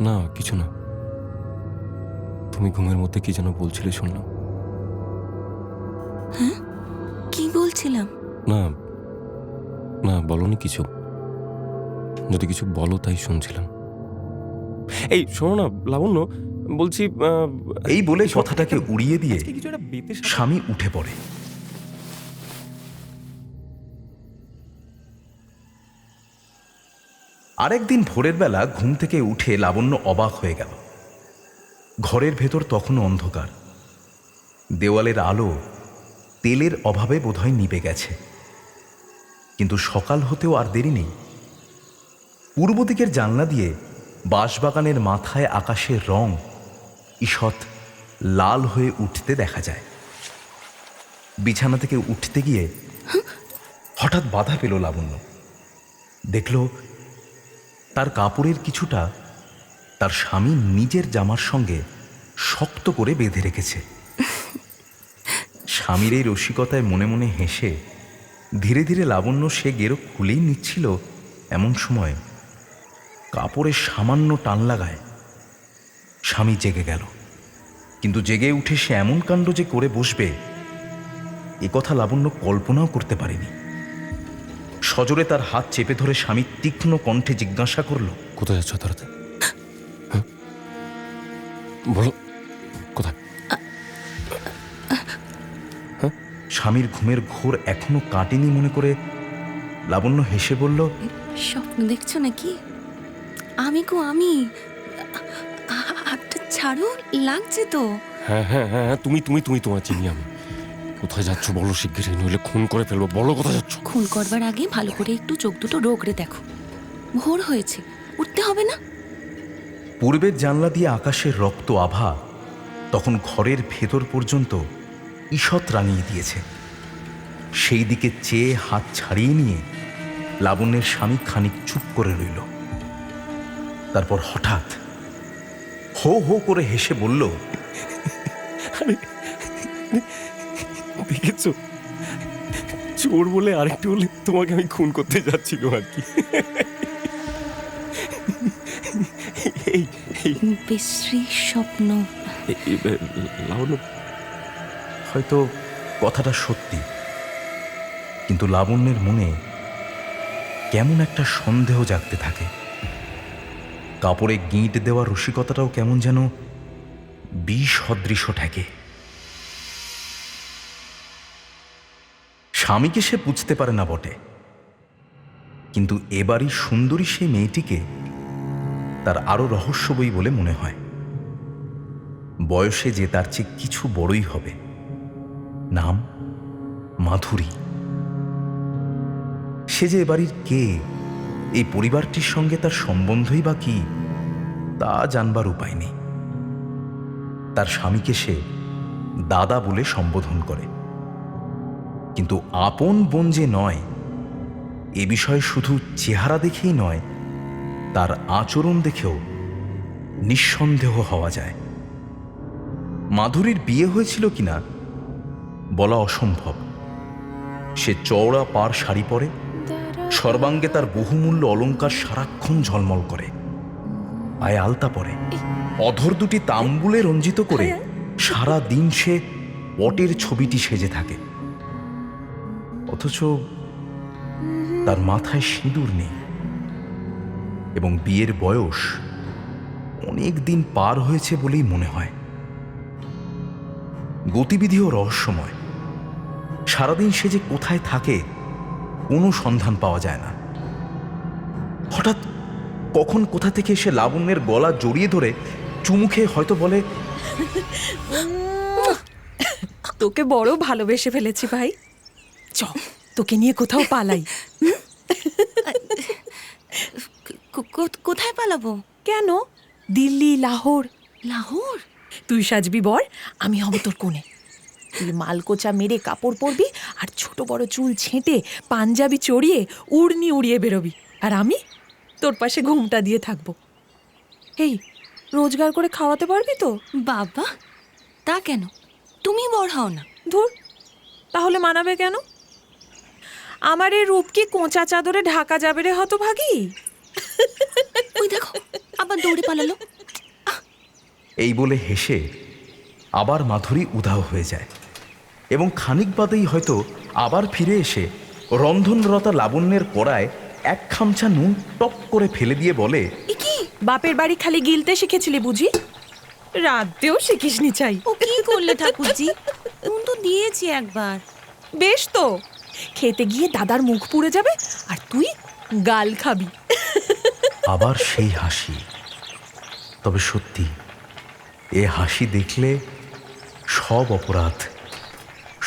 [SPEAKER 4] না কিছু না, তুমি ঘুমের মধ্যে কি যেন বলছিলে শুনলাম।
[SPEAKER 6] হ্যাঁ, কি বলছিলাম?
[SPEAKER 4] না না, বলনি কিছু। যদি কিছু বলো তাই শুনছিলাম। এই শোনো না লাবণ্য, বলছি
[SPEAKER 2] এই বলে কথাটাকে উড়িয়ে দিয়ে
[SPEAKER 4] আজকে কিছু একটা বেতে
[SPEAKER 2] স্বামী উঠে পড়ে। আরেকদিন ভোরের বেলা ঘুম থেকে উঠে লাবণ্য অবাক হয়ে গেল। ঘরের ভেতর তখনও অন্ধকার। দেওয়ালের আলো তেলের অভাবে বোধহয় নিভে গেছে। কিন্তু সকাল হতেও আর দেরি নেই। পূর্ব দিকের জানলা দিয়ে বাঁশবাগানের মাথায় আকাশের রং ঈষৎ লাল হয়ে উঠতে দেখা যায়। বিছানা থেকে উঠতে গিয়ে হঠাৎ বাধা পেল লাবণ্য। দেখল তার কাপড়ের কিছুটা তার স্বামী নিজের জামার সঙ্গে শক্ত করে বেঁধে রেখেছে। স্বামীর এই রসিকতায় মনে মনে হেসে ধীরে ধীরে লাবণ্য সে গেরো খুলেই নিচ্ছিল, এমন সময় কাপড়ের সামান্য টান লাগায় স্বামী জেগে গেল। কিন্তু জেগে উঠে সে এমন কাণ্ড যে করে বসবে এ কথা লাবণ্য কল্পনাও করতে পারেনি। সজোরে তার হাত চেপে ধরে স্বামী তীক্ষ্ণ কণ্ঠে জিজ্ঞাসা করল,
[SPEAKER 4] কোথায় যাচ্ছ তাড়াতে? বলো কোথায়?
[SPEAKER 2] স্বামীর ঘুমের ঘোর এখনো কাটেনি মনে করে লাবণ্য হেসে বলল,
[SPEAKER 6] স্বপ্ন দেখছো নাকি? আমি হাতটা ছাড়ো, লাগছে তো।
[SPEAKER 4] হ্যাঁ হ্যাঁ হ্যাঁ, তুমি তুমি তুমি তোমার চিনি আমি। কোথায় যাচ্ছ বলো শিগগিরই, নইলে খুন করে ফেলবো। বলো কোথায় যাচ্ছ।
[SPEAKER 6] খুন করবার আগে ভালো করে একটু চোখ দুটো রোগড়ে দেখো। ভোর হয়েছে, উঠতে হবে না?
[SPEAKER 2] পূর্বের জানলা দিয়ে আকাশের রক্ত আভা তখন ঘরের ভেতর পর্যন্ত ঈষৎ রাঙিয়ে দিয়েছে। সেই দিকে চেয়ে হাত ছাড়িয়ে নিয়ে লাবণ্যের স্বামী খানিক চুপ করে রইল। তারপর হঠাৎ হো হো করে হেসে বলল,
[SPEAKER 4] দেখেছো, চোর বলে আরেকটু বলে তোমাকে আমি খুন করতে যাচ্ছিলাম আর কি। এই
[SPEAKER 6] বিশ্রী স্বপ্ন।
[SPEAKER 4] লাবণ্য,
[SPEAKER 2] হয়তো কথাটা সত্যি, কিন্তু লাবণ্যের মনে কেমন একটা সন্দেহ জাগতে থাকে। কাপড়ে গিঁট দেওয়া রসিকতাটাও কেমন যেন বিষ সদৃশ ঠেকে। স্বামীকে সে বুঝতে পারে না বটে, কিন্তু এবারই সুন্দরী সেই মেয়েটিকে তার আরো রহস্যময়ী বলে মনে হয়। বয়সে যে তার চেয়ে কিছু বড়ই হবে। নাম মাধুরী। সে যে এবাড়ির কে, এই পরিবারটির সঙ্গে তার সম্বন্ধই বা কি, তা জানবার উপায় নেই। তার স্বামীকে সে দাদা বলে সম্বোধন করে, কিন্তু আপন বোন যে নয় এ বিষয়ে শুধু চেহারা দেখেই নয়, তার আচরণ দেখেও নিঃসন্দেহ হওয়া যায়। মাধুরীর বিয়ে হয়েছিল কিনা বলা অসম্ভব। সে চওড়া পাড় শাড়ি পরে, সর্বাঙ্গে তার বহুমূল্য অলংকার সারাক্ষণ ঝলমল করে, পায়ে আলতা পরে, অধর দুটি তাম্বুলে রঞ্জিত করে সারা দিন সে বটের ছবিটি সেজে থাকে। অথচ তার মাথায় সিঁদুর নেই এবং বিয়ের বয়স অনেক দিন পার হয়েছে বলেই মনে হয়। গতিবিধিও রহস্যময়। সারাদিন সে যে কোথায় থাকে কোনো সন্ধান পাওয়া যায় না। হঠাৎ কখন কোথা থেকে সে লাবণ্যের গলা জড়িয়ে ধরে চুমু খেয়ে হয়তো বলে,
[SPEAKER 8] তোকে বড় ভালোবেসে ফেলেছি ভাই, চ তোকে নিয়ে কোথাও পালাই।
[SPEAKER 6] কোথায় পালাবো?
[SPEAKER 8] কেন? দিল্লি, লাহোর।
[SPEAKER 6] লাহোর?
[SPEAKER 8] তুই সাজবি বর, আমি হব তোর কোণে। তুই মালকোচা মেরে কাপড় পরবি আর ছোট বড় চুল ছেঁটে পাঞ্জাবি চড়িয়ে উড়নি উড়িয়ে বেরোবি, আর আমি তোর পাশে ঘুমটা দিয়ে থাকবো। এই, রোজগার করে খাওয়াতে পারবি তো?
[SPEAKER 6] বাবা, তা কেন? তুমি বড় হও না।
[SPEAKER 8] ধুর, তাহলে মানাবে কেন? আমার এই রূপ কি কোঁচা চাদরে ঢাকা যাবে রে হতভাগী?
[SPEAKER 6] ওই দেখো, আবার দৌড়ে পালালো।
[SPEAKER 2] এই বলে হেসে আবার মাধুরী উধাও হয়ে যায় এবং খানিক বাদেই হয়তো আবার ফিরে এসে রন্ধনরতা লাবণ্যের কড়ায় এক খামচা নুন টপ করে ফেলে দিয়ে বলে,
[SPEAKER 6] এ কি?
[SPEAKER 8] বাপের বাড়ি খালি গিলতে শিখেছিলি বুঝি? রাতেও শিখিসনি চাই।
[SPEAKER 6] ও কি করলে ঠাকুরজি? নুন তো দিয়েছি একবার।
[SPEAKER 8] বেশ তো, খেতে গিয়ে দাদার মুখ পুড়ে যাবে আর তুই গাল খাবি।
[SPEAKER 2] আবার সেই হাসি। তবে সত্যি এ হাসি দেখলে সব অপরাধ,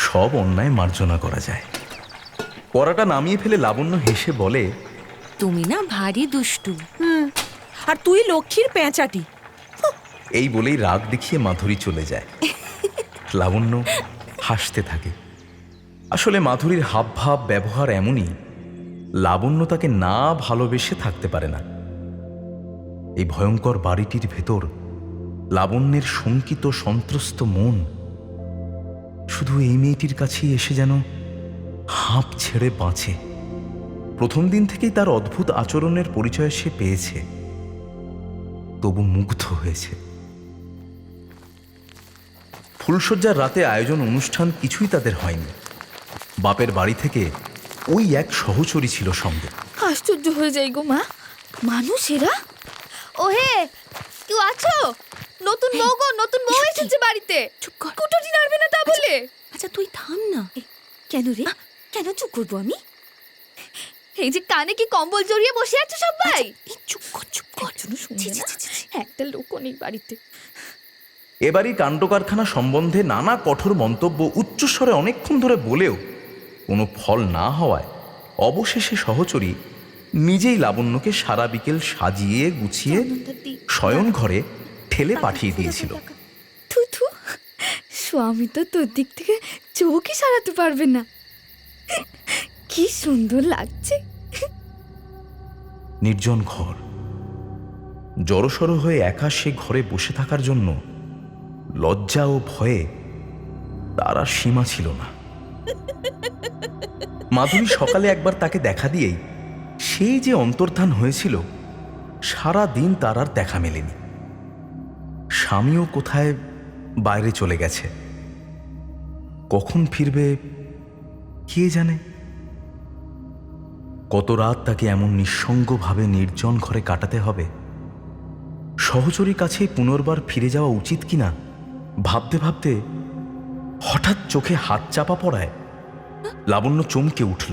[SPEAKER 2] সব অন্যায় মার্জনা করা যায়। কড়াটা নামিয়ে ফেলে লাবণ্য হেসে বলে,
[SPEAKER 6] তুমি না ভারী দুষ্টু।
[SPEAKER 8] আর তুই লক্ষ্মীর পেঁচাটি।
[SPEAKER 2] এই বলেই রাগ দেখিয়ে মাধুরী চলে যায়। লাবণ্য হাসতে থাকে। আসলে মাধুরীর হাবভাব ব্যবহার এমনই, লাবণ্য তাকে না ভালোবেসে থাকতে পারে না। এই ভয়ঙ্কর বাড়িটির ভেতর লাবণ্যের শঙ্কিত সন্ত্রস্ত মন শুধু এই মেয়েটির কাছেই এসে যেন হাঁপ ছেড়ে বাঁচে। প্রথম দিন থেকেই তার অদ্ভুত আচরণের পরিচয় সে পেয়েছে, তবু মুগ্ধ হয়েছে। ফুলশয্যার রাতে আয়োজন অনুষ্ঠান কিছুই তাদের হয়নি। বাপের বাড়ি থেকে ওই এক সহচরী ছিল সঙ্গে।
[SPEAKER 5] আশ্চর্য হয়ে যাই গো মা, মানুষেরা। ওহে, কেউ আছো? নতুন বউ গো, নতুন বউ এসেছে বাড়িতে।
[SPEAKER 6] চুপ কর।
[SPEAKER 5] কুটুটি নাড়বে না তা বলে।
[SPEAKER 6] আচ্ছা তুই থাম না।
[SPEAKER 5] কেন রে? কেন চুপ করবো আমি? এই যে কানে কি কম্বল জড়িয়ে বসে আছো সবাই?
[SPEAKER 6] এই চুপ কর, চুপ কর।
[SPEAKER 5] একজনও শুনবে
[SPEAKER 6] ছি,
[SPEAKER 5] না।
[SPEAKER 6] ছি, ছি, ছি।
[SPEAKER 5] একটা লোকও নেই বাড়িতে।
[SPEAKER 2] এবারই কাণ্ডকারখানা সম্বন্ধে নানা কঠোর মন্তব্য উচ্চস্বরে অনেকক্ষণ ধরে বলেও কোনো ফল না হওয়ায় অবশেষে সহচরী নিজেই লাবণ্যকে সারা বিকেল সাজিয়ে গুছিয়ে শয়ন ঘরে ঠেলে পাঠিয়ে দিয়েছিল।
[SPEAKER 5] থু থু, স্বামী তো তোর দিক থেকে চোখই সারাতে পারবে না। কি সুন্দর লাগছে।
[SPEAKER 2] নির্জন ঘর, জড়সড় হয়ে একা সে ঘরে বসে থাকার জন্য লজ্জা ও ভয়ে তার আর সীমা ছিল না। মাধুরী সকালে একবার তাকে দেখা দিয়েই সেই যে অন্তর্ধান হয়েছিল, সারা দিন তার আর দেখা মেলেনি। স্বামীও কোথায় বাইরে চলে গেছে, কখন ফিরবে কে জানে। কত রাত তাকে এমন নিঃসঙ্গভাবে নির্জন ঘরে কাটাতে হবে। সহচরীর কাছে পুনর্বার ফিরে যাওয়া উচিত কিনা ভাবতে ভাবতে হঠাৎ চোখে হাত চাপা পড়ায় লাবণ্য চমকে উঠল।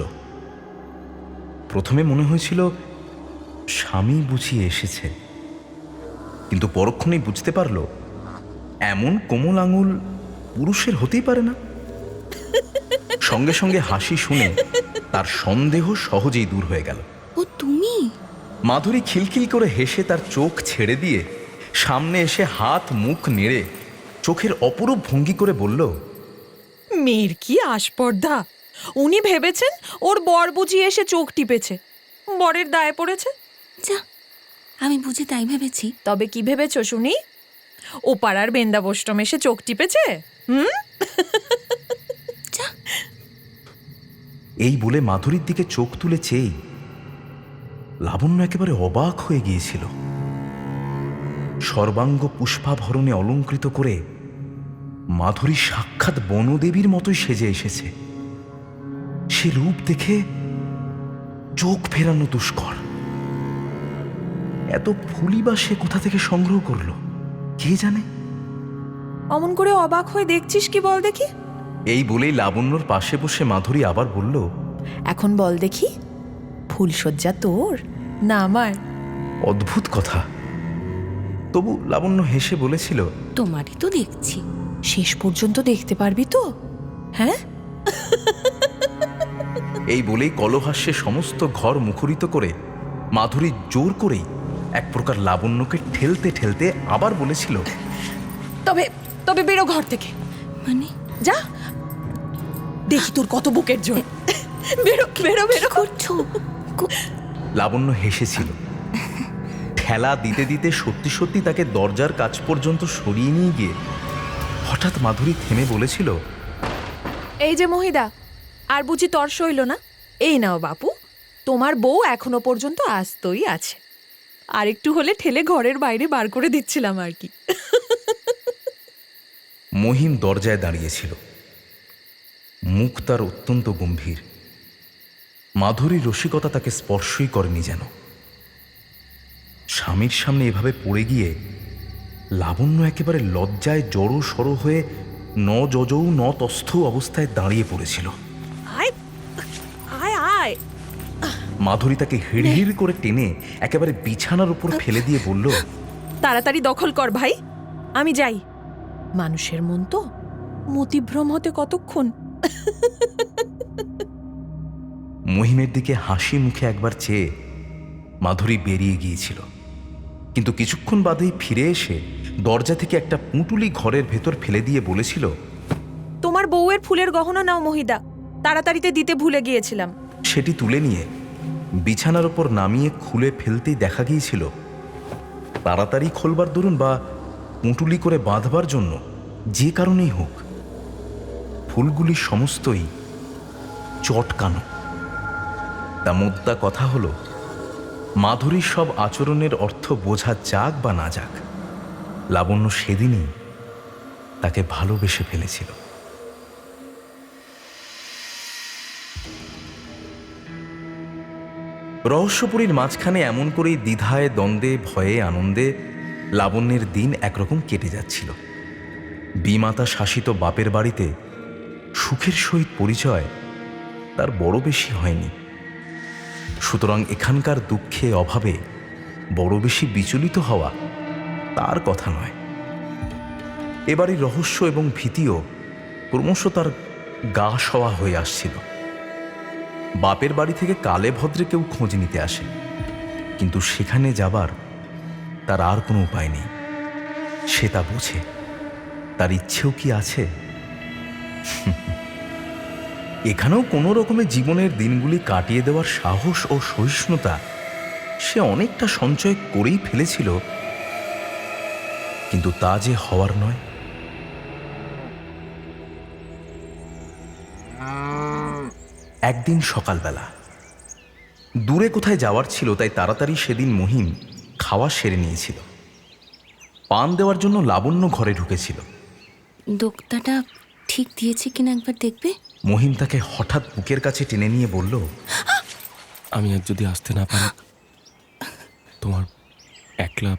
[SPEAKER 2] প্রথমে মনে হয়েছিল স্বামী বুঝিয়ে এসেছে, কিন্তু পরক্ষণেই বুঝতে পারল এমন কোমল আঙুল পুরুষের হতেই পারে না। সঙ্গে সঙ্গে হাসি শুনে তার সন্দেহ সহজেই দূর হয়ে গেল।
[SPEAKER 6] ও তুমি?
[SPEAKER 2] মাধুরী খিলখিল করে হেসে তার চোখ ছেড়ে দিয়ে সামনে এসে হাত মুখ নেড়ে চোখের অপরূপ ভঙ্গি করে বলল,
[SPEAKER 8] মেয়ের কি আস্পর্ধা! উনি ভেবেছেন ওর বর বুঝি এসে চোখ টিপেছে, বরের দায়ে পড়েছে।
[SPEAKER 6] যা, আমি বুঝি তাই ভেবেছি।
[SPEAKER 8] তবে কি ভেবেছো শুনি? ও পাড়ার বেন্দাবষ্টম এসে চোখ টিপেছে?
[SPEAKER 6] যা।
[SPEAKER 2] এই বলে মাধুরীর দিকে চোখ তুলে চেয়েই লাবণ্য একেবারে অবাক হয়ে গিয়েছিল। সর্বাঙ্গ পুষ্পাভরণে অলঙ্কৃত করে মাধুরী সাক্ষাৎ বনদেবীর মতোই সেজে এসেছে। সে রূপ দেখে চোখ ফেরানো দুষ্কর। এত ফুলই বা সে কোথা থেকে সংগ্রহ করলো কে জানে।
[SPEAKER 8] অমন করে অবাক হয়ে দেখছিস কি বল দেখি?
[SPEAKER 2] এই বলেই লাবণ্যর পাশে বসে মাধুরী আবার বলল,
[SPEAKER 8] এখন বল দেখি, ফুলশয্যা তোর না আমার?
[SPEAKER 2] অদ্ভুত কথা। তবু লাবণ্য হেসে বলেছিল,
[SPEAKER 6] তোমারই তো দেখছি।
[SPEAKER 8] শেষ পর্যন্ত দেখতে পারবি তো? হ্যাঁ।
[SPEAKER 2] এই বলেই কলহাস্যে সমস্ত ঘর মুখরিত করে মাধুরী জোর করেই এক প্রকার লাবণ্যকে ঠেলতে ঠেলতে আবার বলেছিল,
[SPEAKER 8] তবে তবে বেরো ঘর থেকে।
[SPEAKER 6] মানে?
[SPEAKER 8] যা, দেখি তোর কত বুকের জোর। বেরো বেরো বেরো।
[SPEAKER 6] করছো?
[SPEAKER 2] লাবণ্য হেসেছিল। ঠেলা দিতে দিতে সত্যি সত্যি তাকে দরজার কাছ পর্যন্ত সরিয়ে নিয়ে গিয়ে হঠাৎ মাধুরী থেমে বলেছিল,
[SPEAKER 8] এই যে মহিদা, আর বুঝি তর সইল না? এই নাও বাপু, তোমার বউ এখনো পর্যন্ত আস্তই আছে। আর একটু হলে ঠেলে ঘরের বাইরে বার করে দিচ্ছিলাম আর কি।
[SPEAKER 2] মহিম দরজায় দাঁড়িয়েছিল, মুখ তার অত্যন্ত গম্ভীর। মাধুরীর রসিকতা তাকে স্পর্শই করেনি যেন। স্বামীর সামনে এভাবে পড়ে গিয়ে লাবণ্য একেবারে লজ্জায় জড়ো সড়ো হয়ে ন যজৌ ন তস্থ অবস্থায় দাঁড়িয়ে পড়েছিল।
[SPEAKER 8] আয় আয় আয়।
[SPEAKER 2] মাধুরী তাকে হিড়হিড় করে টেনে একেবারে বিছানার উপর ফেলে দিয়ে বলল,
[SPEAKER 8] তাড়াতাড়ি দখল কর ভাই, আমি যাই। মানুষের মন তো, মতিভ্রম হতে কতক্ষণ।
[SPEAKER 2] মহিমের দিকে হাসি মুখে একবার চেয়ে মাধুরী বেরিয়ে গিয়েছিল, কিন্তু কিছুক্ষণ বাদেই ফিরে এসে দরজা থেকে একটা পুঁটুলি ঘরের ভেতর ফেলে দিয়ে বলেছিল,
[SPEAKER 8] তোমার বউয়ের ফুলের গহনা নাও মহিদা, তাড়াতাড়িতে দিতে ভুলে গিয়েছিলাম।
[SPEAKER 2] সেটি তুলে নিয়ে বিছানার ওপর নামিয়ে খুলে ফেলতেই দেখা গিয়েছিল তাড়াতাড়ি খোলবার দরুন বা পুঁটুলি করে বাঁধবার জন্য যে কারণেই হোক ফুলগুলি সমস্তই চটকানো। তা মোদ্দা কথা হলো, মাধুরীর সব আচরণের অর্থ বোঝা যাক বা না যাক, লাবণ্য সেদিনই তাকে ভালোবেসে ফেলেছিল। রহস্যপুরীর মাঝখানে এমন করেই দ্বিধায় দ্বন্দ্বে ভয়ে আনন্দে লাবণ্যের দিন একরকম কেটে যাচ্ছিল। বিমাতা শাসিত বাপের বাড়িতে সুখের সহিত পরিচয় তার বড় বেশি হয়নি। সুতরাং এখানকার দুঃখে অভাবে বড় বেশি বিচলিত হওয়া তার কথা নয়। এবারই রহস্য এবং ভীতিও ক্রমশ তার গা সওয়া হয়ে আসছিল। বাপের বাড়ি থেকে কালে ভদ্রে কেউ খোঁজ নিতে আসে, কিন্তু সেখানে যাবার তার আর কোনো উপায় নেই। সে তা বোঝে, তার ইচ্ছেও কি আছে? এখানেও কোনো রকমে জীবনের দিনগুলি কাটিয়ে দেওয়ার সাহস ও সহিষ্ণুতা সে অনেকটা সঞ্চয় করেই ফেলেছিল, কিন্তু তা যে হওয়ার নয়। একদিন সকালবেলা দূরে কোথায় যাওয়ার ছিল, তাই তাড়াতাড়ি সেদিন মহিম খাওয়া সেরে নিয়েছিল। পান দেওয়ার জন্য লাবণ্য ঘরে ঢুকেছিল।
[SPEAKER 6] দোক্তাটা ঠিক দিয়েছে কিনা একবার দেখবে।
[SPEAKER 2] মহিম তাকে হঠাৎ বুকের কাছে টেনে নিয়ে বলল,
[SPEAKER 4] আমি আর যদি আসতে না পারি, তোমার একলা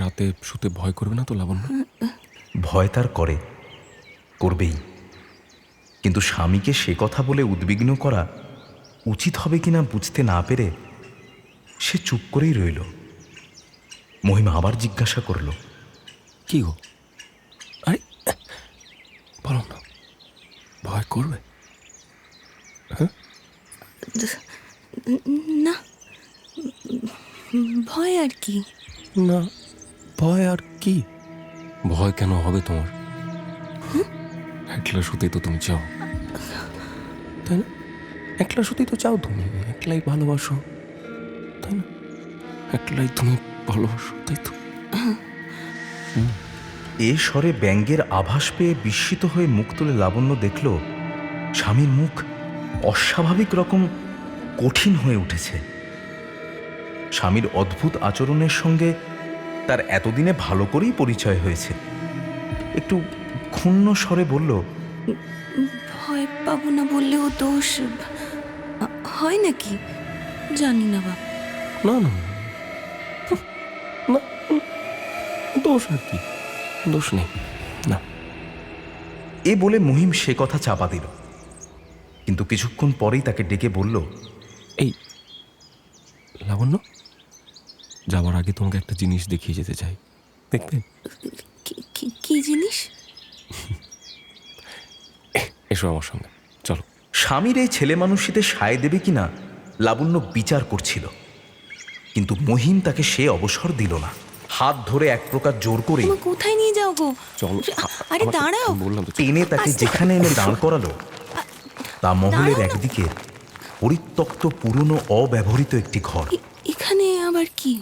[SPEAKER 4] রাতে শুতে ভয় করবে না তো লাবণ্য?
[SPEAKER 2] ভয় তার করবেই, কিন্তু স্বামীকে সে কথা বলে উদ্বিগ্ন করা উচিত হবে কিনা বুঝতে না পেরে সে চুপ করেই রইল। মহিমা আবার জিজ্ঞাসা করল,
[SPEAKER 4] কি গো? আরে বলো না, ভয় করবে? হ্যাঁ,
[SPEAKER 6] না, ভয় আর কি?
[SPEAKER 4] না, ভয় আর কি? ভয় কেন হবে তোমার? একলা শুতেই তো তুমি চাও, তাই না? একলা শুতেই তো চাও তুমি, একলাই ভালোবাসো, তাই না? একলাই তুমি ভালোবাসো, তাই তো?
[SPEAKER 2] এ স্বরে ব্যঙ্গের আভাস পেয়ে বিস্মিত হয়ে মুখ তুলে লাবণ্য দেখল স্বামীর মুখ অস্বাভাবিক রকম কঠিন হয়ে উঠেছে। স্বামীর অদ্ভুত আচরণের সঙ্গে তার এতদিনে ভালো করেই পরিচয় হয়েছে। একটু ক্ষুণ্ণ স্বরে বলল,
[SPEAKER 6] ভয় পাবো না বললেও দোষ হয় নাকি জানি না বাবা।
[SPEAKER 4] না না না, দোষ আর কি? দোষ নেই না।
[SPEAKER 2] এ বলে মহিম সে কথা চাপা দিল, কিন্তু কিছুক্ষণ পরেই তাকে ডেকে বলল,
[SPEAKER 4] এই লাবণ্য, যাওয়ার আগে তোমাকে একটা জিনিস দেখিয়ে যেতে চাই, দেখবে?
[SPEAKER 6] কি জিনিস?
[SPEAKER 4] এসো আমার সঙ্গে, চলো।
[SPEAKER 2] স্বামীর এই ছেলে মানুষটিতে সায় দেবে কিনা লাবণ্য বিচার করছিল, কিন্তু মহিম তাকে সে অবসর দিল না। হাত ধরে এক প্রকার জোর করে
[SPEAKER 6] তুমি কোথায় নিয়ে যাও গো?
[SPEAKER 4] চলো।
[SPEAKER 6] আরে দাঁড়াও,
[SPEAKER 4] বললাম তো,
[SPEAKER 2] টেনে তাকে যেখানে এনে দাঁড় করালো তা মহলের
[SPEAKER 6] দাঁড়াও না।
[SPEAKER 2] একদিকে পরিত্যক্ত পুরনো অব্যবহৃত একটি ঘর।
[SPEAKER 6] এখানে আবার কি?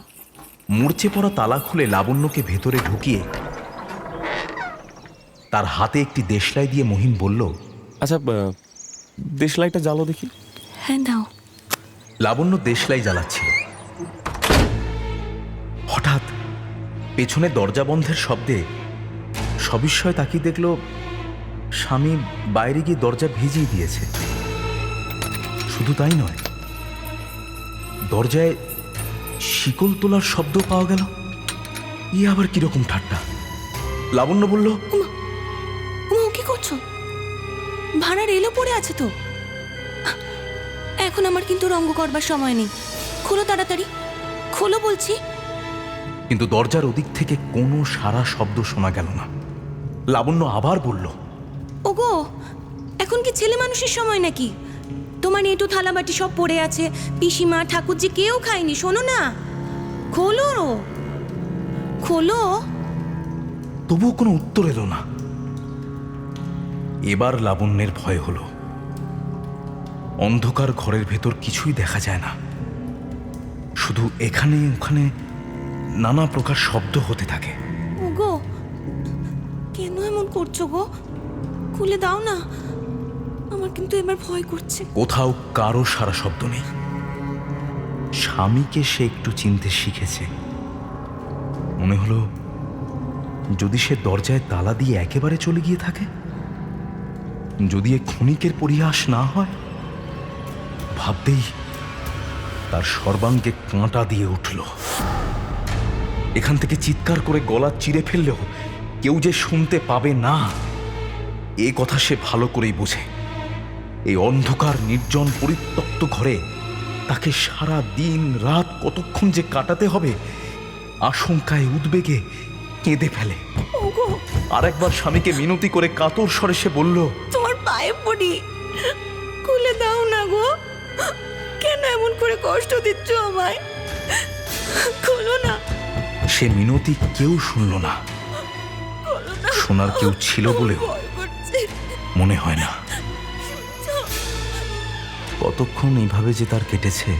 [SPEAKER 2] মূর্ছে পড়া তালা খুলে লাবণ্যকে ভেতরে ঢুকিয়ে তার হাতে একটি দেশলাই দিয়ে মহিম বলল,
[SPEAKER 4] আচ্ছা দেশলাইটা জ্বালো দেখি।
[SPEAKER 6] হ্যাঁ দাও।
[SPEAKER 2] লাবণ্য দেশলাই জ্বালাচ্ছিল। হঠাৎ পেছনে দরজা বন্ধের শব্দে সবিস্ময় তাকিয়ে দেখল স্বামী বাইরে গিয়ে দরজা ভিজিয়ে দিয়েছে। শুধু তাই নয়, দরজায় শিকল তোলার শব্দ পাওয়া গেল। ই আবার কিরকম ঠাট্টা! লাবণ্য বলল,
[SPEAKER 6] ও কি করছো? ভাড়ার এলো পড়ে আছে তো। এখন আমার কিন্তু রঙ্গ করবার সময় নেই, খোলো তাড়াতাড়ি, খোলো বলছি।
[SPEAKER 2] কিন্তু দরজার ওদিক থেকে কোনো সারা শব্দ শোনা গেল না। লাবণ্য আবার বলল,
[SPEAKER 6] ওগো, এখন কি ছেলে মানুষের সময় নাকি? তোমার এঁটো থালাবাটি সব পড়ে আছে, পিসিমা ঠাকুরজি কেউ খায়নি, শোনো না, খোলো খোলো।
[SPEAKER 2] তবুও কোনো উত্তর এলো না। এবার লাবণ্যের ভয় হলো। অন্ধকার ঘরের ভেতর কিছুই দেখা যায় না, শুধু এখানে ওখানে নানা প্রকার শব্দ হতে থাকে।
[SPEAKER 6] ওগো, কেন এমন করছো গো? খুলে দাও না, আমার কিন্তু এবার ভয় করছে।
[SPEAKER 2] কোথাও কারো সারা শব্দ নেই। স্বামীকে সে একটু চিনতে শিখেছে। মনে হলো যদি সে দরজায় তালা দিয়ে একেবারে চলে গিয়ে থাকে, যদি এ ক্ষণিকের পরিহাস না হয়। ভাবতেই তার সর্বাঙ্গে কাঁটা দিয়ে উঠল। এখান থেকে চিৎকার করে গলা চিরে ফেললেও কেউ যে শুনতে পাবে না, এ কথা সে ভালো করেই বোঝে। এই অন্ধকার নির্জন পরিত্যক্ত ঘরে তাকে সারা দিন রাত কতক্ষণ যে কাটাতে হবে, আশঙ্কায় উদ্বেগে কেঁদে ফেলে।
[SPEAKER 6] ওগো,
[SPEAKER 2] আর একবার স্বামীকে মিনতি করে কাতর স্বরে সে বলল,
[SPEAKER 6] তোমার পায়ে পড়ি, খুলে দাও না গো। কেন এমন করে কষ্ট দিচ্ছ আমায়? খোলো না।
[SPEAKER 2] সে মিনতি কেউ শুনল না। শোনার কেউ ছিল বলেও
[SPEAKER 6] ভয় করছে।
[SPEAKER 2] মনে হয় না। কতক্ষণ এইভাবে যে তার কেটেছে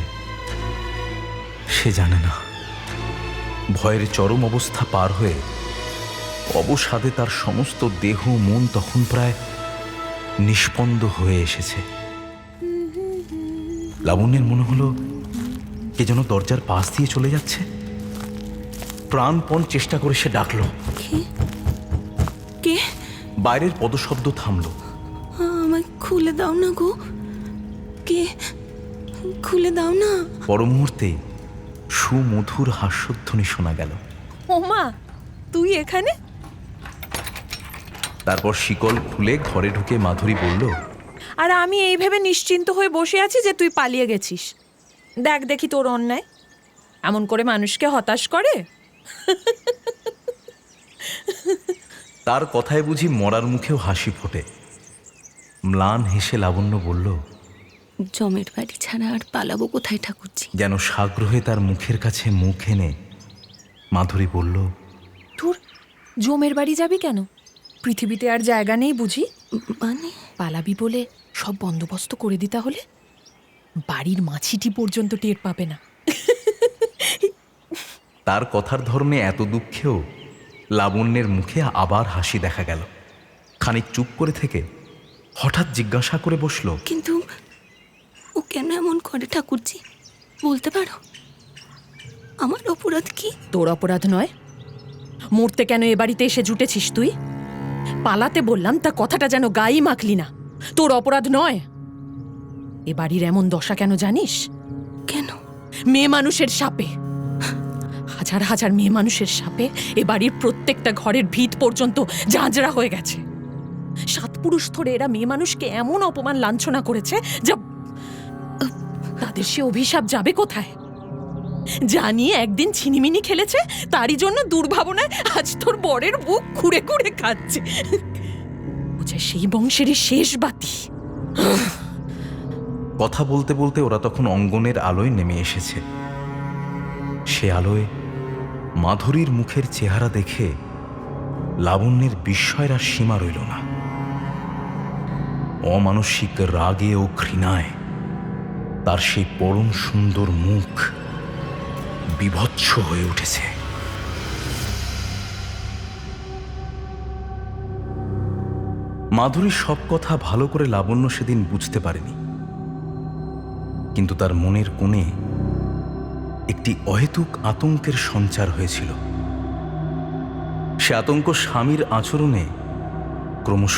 [SPEAKER 2] সে জানে না। ভয়ের চরম অবস্থা পার হয়ে অবসাদে তার সমস্ত দেহ মন তখন প্রায় নিষ্পন্দ হয়ে এসেছে। লাবণ্যের মনে হলো কে যেন দরজার পাশ দিয়ে চলে যাচ্ছে। প্রাণপণ চেষ্টা করে সে ডাকল,
[SPEAKER 6] কে?
[SPEAKER 2] বাইরের পদশব্দ থামল।
[SPEAKER 6] আমায় খুলে দাও না গো। কে? খুলে দাও না।
[SPEAKER 2] পর মুহূর্তে সুমধুর হাস্যধ্বনি শোনা গেল।
[SPEAKER 8] ওমা, তুই এখানে?
[SPEAKER 2] তারপর শিকল খুলে ঘরে ঢুকে মাধুরী বলল,
[SPEAKER 8] আর আমি এই ভেবে নিশ্চিন্ত হয়ে বসে আছি যে তুই পালিয়ে গেছিস। দেখ দেখি তোর অন্যায় এমন করে মানুষকে হতাশ করে।
[SPEAKER 2] তার কথায় বুঝি মরার মুখেও হাসি ফোটে। ম্লান হেসে লাবণ্য বলল,
[SPEAKER 6] জমের বাড়ি ছাড়া আর পালাবো কোথায় ঠাকুরজি?
[SPEAKER 2] যেন সাগ্রহে তার মুখের কাছে মুখ এনে মাধুরী বলল,
[SPEAKER 8] তোর জমের বাড়ি যাবি কেন? পৃথিবীতে আর জায়গা নেই বুঝি?
[SPEAKER 6] মানে
[SPEAKER 8] পালাবি বলে সব বন্দোবস্ত করে দিতে হলে বাড়ির মাছিটি পর্যন্ত টের পাবে না।
[SPEAKER 2] তার কথার ধর্মে এত দুঃখেও লাবণ্যের মুখে আবার হাসি দেখা গেল। খানিক চুপ করে থেকে হঠাৎ জিজ্ঞাসা করে বসল,
[SPEAKER 6] কিন্তু ও কেন এমন করে ঠাকুরজি? বলতে পারো? আমার অপরাধ কি?
[SPEAKER 8] তোর অপরাধ নয়। মরতে কেন এ বাড়িতে এসে জুটেছিস তুই? পালাতে বললাম, তা কথাটা যেন গায়ে মাখলি না। তোর অপরাধ নয়। এ বাড়ির এমন দশা কেন জানিস?
[SPEAKER 6] কেন?
[SPEAKER 8] মেয়ে মানুষের শাপে। হাজার হাজার মেয়ে মানুষের শাপে এ বাড়ির প্রত্যেকটা ঘরের ভিত পর্যন্ত ঝাঁঝরা হয়ে গেছে। 7 পুরুষ ধরে এরা মেয়ে মানুষকে এমন অপমান লাঞ্ছনা করেছে যা তাদের সে অভিশাপ যাবে কোথায়? জানিয়ে একদিন ছিনিমিনি খেলেছে, তারই জন্য দুর্ভাবনায় আজ তোর বরের বুক খুঁড়ে খুঁড়ে খাচ্ছে। বুঝে সেই বংশেরই শেষ বাতি।
[SPEAKER 2] কথা বলতে বলতে ওরা তখন অঙ্গনের আলোয় নেমে এসেছে। সে আলোয় মাধুরীর মুখের চেহারা দেখে লাবণ্যের বিস্ময়ের আর সীমা রইল না। অমানসিক রাগে ও ঘৃণায় তার সেই পরম সুন্দর মুখ বিভৎস হয়ে উঠেছে। মাধুরীর সব কথা ভালো করে লাবণ্য সেদিন বুঝতে পারেনি, কিন্তু তার মনের কোণে একটি অহেতুক আতঙ্কের সঞ্চার হয়েছিল। সে আতঙ্ক স্বামীর আচরণে ক্রমশ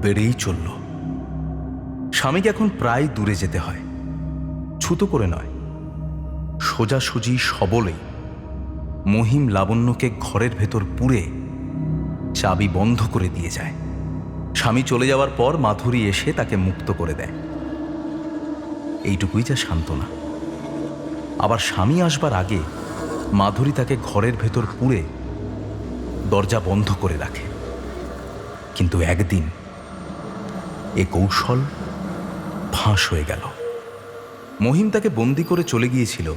[SPEAKER 2] বেড়েই চলল। স্বামীকে এখন প্রায় দূরে যেতে হয়, ছুতো করে নয়, সোজাসুজি সবলেই মহিম লাবণ্যকে ঘরের ভেতর পুরে চাবি বন্ধ করে দিয়ে যায়। স্বামী চলে যাওয়ার পর মাধুরী এসে তাকে মুক্ত করে দেয়। এইটুকুই যা সান্ত্বনা। আবার স্বামী আসবার আগে মাধুরী তাকে ঘরের ভেতর পুরে দরজা বন্ধ করে রাখে। কিন্তু একদিন এ কৌশল ফাঁস হয়ে গেল। মহিম তাকে বন্দি করে চলে গিয়েছিল।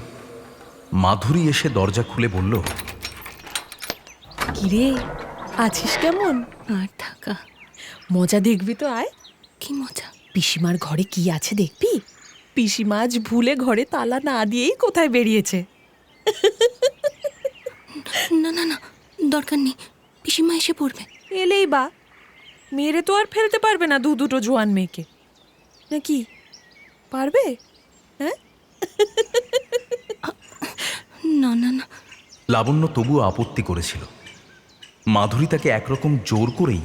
[SPEAKER 2] মাধুরী এসে দরজা খুলে বলল,
[SPEAKER 8] কিরে, আছিস কেমন?
[SPEAKER 6] আর থাকা
[SPEAKER 8] মজা দেখবি তো? আয়।
[SPEAKER 6] কি মজা?
[SPEAKER 8] পিসিমার ঘরে কি আছে দেখবি? পিসিমা আজ ভুলে ঘরে তালা না দিয়েই কোথায় বেরিয়েছে।
[SPEAKER 6] না না না, দরকার নেই, পিসিমা এসে পড়বে।
[SPEAKER 8] এলেই বা, মেরে তো আর ফেলতে পারবে না দুটো জোয়ান মেয়েকে, নাকি পারবে? হ্যাঁ,
[SPEAKER 6] না না না।
[SPEAKER 2] লাবণ্য তবুও আপত্তি করেছিল। মাধুরী তাকে একরকম জোর করেই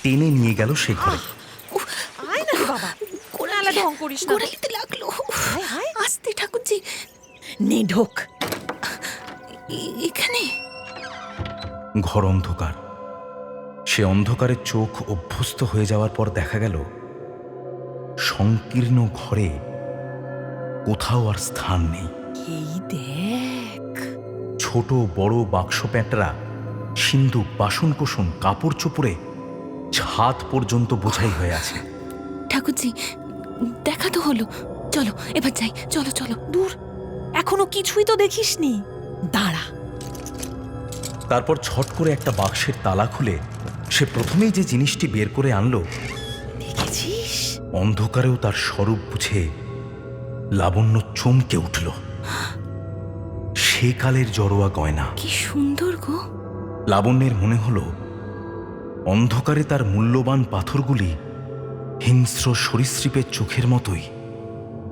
[SPEAKER 2] টেনে নিয়ে গেল সে ঘরে।
[SPEAKER 8] আয় না রে বাবা, কোনালা ঢং করিস না।
[SPEAKER 6] গোড়ালিতে লাগলো। আস্তে ঠাকুরজি।
[SPEAKER 8] নে ঢোক।
[SPEAKER 6] এখানে
[SPEAKER 2] ঘর অন্ধকার। সে অন্ধকারে চোখ অভ্যস্ত হয়ে যাওয়ার পর দেখা গেল সংকীর্ণ ঘরে কোথাও আর স্থান নেই।
[SPEAKER 8] এই দেখ,
[SPEAKER 2] ছোট বড় বাক্স প্যাঁটরা সিন্দুক, বাসনকোসন, কাপড় চোপড়ে ছাদ পর্যন্ত বোঝাই হয়ে আছে।
[SPEAKER 6] ঠাকুরজি, দেখা তো হলো, চলো এবার যাই, চলো চলো।
[SPEAKER 8] দূর, এখনো কিছুই তো দেখিসনি। দাঁড়া।
[SPEAKER 2] তারপর ছট করে একটা বাক্সের তালা খুলে সে প্রথমেই যে জিনিসটি বের করে আনলো,
[SPEAKER 8] দেখেছিস?
[SPEAKER 2] অন্ধকারেও তার স্বরূপ বুঝে লাবণ্য চমকে উঠল। সে কালের জড়োয়া গয়না।
[SPEAKER 6] কি সুন্দর গো।
[SPEAKER 2] লাবণ্যের মনে হলো অন্ধকারে তার মূল্যবান পাথরগুলি হিংস্র সরীসৃপের চোখের মতোই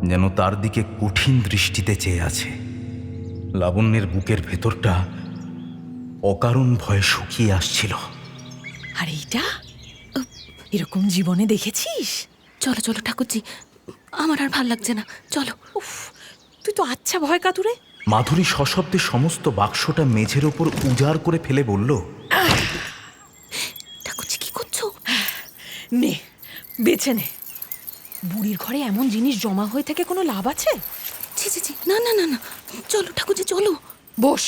[SPEAKER 2] যেন তার দিকে কঠিন দৃষ্টিতে চেয়ে আছে। লাবণ্যের বুকের ভেতরটা অকারণ ভয়ে শুকিয়ে আসছিল।
[SPEAKER 8] আর এইটা এরকম জীবনে দেখেছিস?
[SPEAKER 6] চলো চলো ঠাকুরজি, আমার আর ভাল লাগছে না, চলো।
[SPEAKER 8] উফ, তুই তো আচ্ছা ভয় কাতুরে।
[SPEAKER 2] মাধুরী সশব্দে সমস্ত বাক্সটা মেঝের ওপর উজাড় করে ফেলে বলল,
[SPEAKER 6] ঠাকুরজি কি করছো?
[SPEAKER 8] নে, বেছে নে। বুড়ির ঘরে এমন জিনিস জমা হয়ে থেকে কোনো লাভ আছে?
[SPEAKER 6] ছি ছি ছি, না না না না, চলো ঠাকুরজি চলো।
[SPEAKER 8] বস।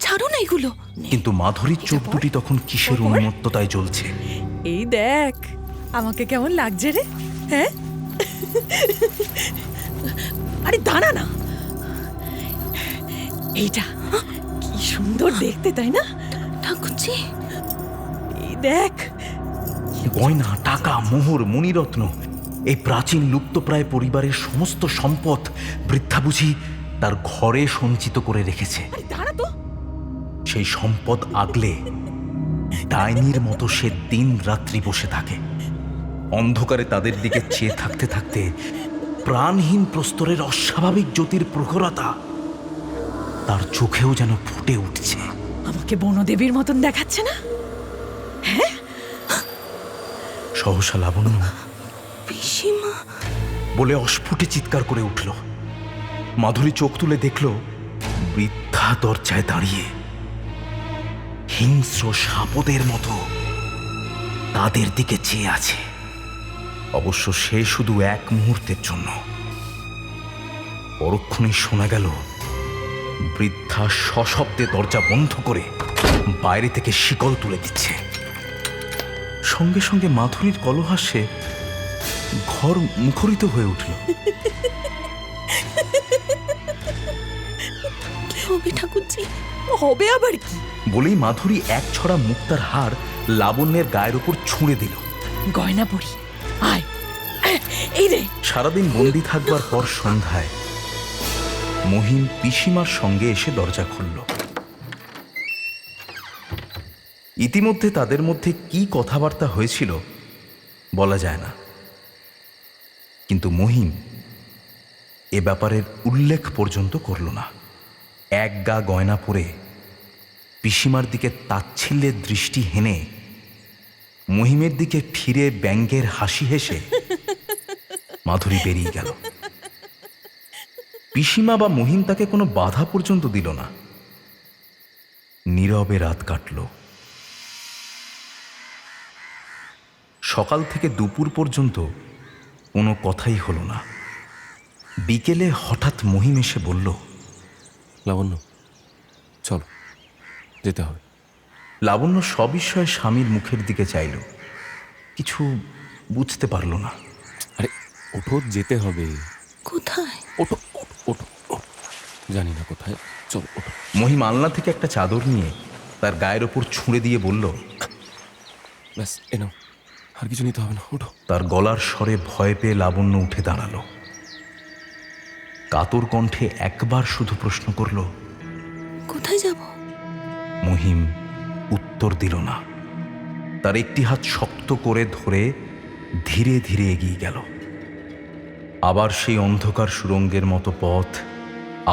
[SPEAKER 6] ছাড়ো না এগুলো।
[SPEAKER 2] কিন্তু মাধুরীর চোখ দুটি তখন কিসের উন্মত্ততায় জ্বলছে।
[SPEAKER 8] এই দেখ আমাকে কেমন লাগছে রে, হ্যাঁ? আরে দাঁড়া না, এইটা কি সুন্দর দেখতে, তাই না?
[SPEAKER 6] ঠাকুরজি,
[SPEAKER 8] এই দেখ।
[SPEAKER 2] গয়না, টাকা, মোহর, মণিরত্ন, এই প্রাচীন লুপ্তপ্রায় পরিবারের সমস্ত সম্পদ বৃদ্ধা বুঝি তার ঘরে সঞ্চিত করে রেখেছে।
[SPEAKER 8] আরে দাঁড়া তো।
[SPEAKER 2] সেই সম্পদ আগলে ডাইনির মতো সে দিন রাত্রি বসে থাকে। অন্ধকারে তাদের দিকে চেয়ে থাকতে থাকতে প্রাণহীন প্রস্তরের অস্বাভাবিক জ্যোতির প্রখরতা তার চোখেও যেন ফুটে উঠছে।
[SPEAKER 8] আমাকে বনদেবীর মতন দেখাচ্ছে না?
[SPEAKER 2] সহসা লাবণ্য
[SPEAKER 6] পিসিমা।
[SPEAKER 2] বলে অস্ফুটে চিৎকার করে উঠল। মাধুরী চোখ তুলে দেখল বৃদ্ধা দরজায় দাঁড়িয়ে হিংস্র সাপদের মতো তাদের দিকে চেয়ে আছে। অবশ্য সে শুধু এক মুহূর্তের জন্য। পরক্ষণেই শোনা গেল বৃদ্ধা সশব্দে দরজা বন্ধ করে বাইরে থেকে শিকল তুলে দিচ্ছে। সঙ্গে সঙ্গে মাধুরীর কলহাস্যে ঘর মুখরিত হয়ে উঠল।
[SPEAKER 6] কি হবে ঠাকুরজি?
[SPEAKER 8] হবে আবার কি?
[SPEAKER 2] বলেই মাধুরী এক ছড়া মুক্তার হার লাবণ্যের গায়ের উপর ছুঁড়ে দিল।
[SPEAKER 8] গয়না পড়ি, আয়। এই রে।
[SPEAKER 2] সারাদিন বন্দি থাকবার পর সন্ধ্যায় মহিম পিসিমার সঙ্গে এসে দরজা খুলল। ইতিমধ্যে তাদের মধ্যে কি কথাবার্তা হয়েছিল বলা যায় না, কিন্তু মহিম এ ব্যাপারের উল্লেখ পর্যন্ত করল না। এক গা গয়না পরে পিসিমার দিকে তাচ্ছিল্যের দৃষ্টি হেনে মহিমের দিকে ফিরে ব্যঙ্গের হাসি হেসে মাধুরী বেরিয়ে গেল। পিসিমা বা মহিম তাকে কোনো বাধা পর্যন্ত দিল না। নীরবে রাত কাটল। সকাল থেকে দুপুর পর্যন্ত কোনো কথাই হলো না। বিকেলে হঠাৎ মহিম এসে বলল,
[SPEAKER 4] লাবণ্য চলো, যেতে হবে।
[SPEAKER 2] লাবণ্য সবিস্ময়ে স্বামীর মুখের দিকে চাইল, কিছু বুঝতে পারল না।
[SPEAKER 4] আরে ওঠো, যেতে হবে।
[SPEAKER 6] কোথায়?
[SPEAKER 4] ওঠো ওঠো ওঠো ওঠো। জানি না কোথায়, চলো ওঠো।
[SPEAKER 2] মহিম আলনা থেকে একটা চাদর নিয়ে তার গায়ের ওপর ছুঁড়ে দিয়ে বলল,
[SPEAKER 4] ব্যাস এ নাও, আর কিছু নিতে হবে না, ওঠো।
[SPEAKER 2] তার গলার স্বরে ভয় পেয়ে লাবণ্য উঠে দাঁড়ালো। কাতর কণ্ঠে একবার শুধু প্রশ্ন করল,
[SPEAKER 6] কোথায় যাব?
[SPEAKER 2] মহিম উত্তর দিল না। তার একটি হাত শক্ত করে ধরে ধীরে ধীরে এগিয়ে গেল। আবার সেই অন্ধকার সুড়ঙ্গের মতো পথ,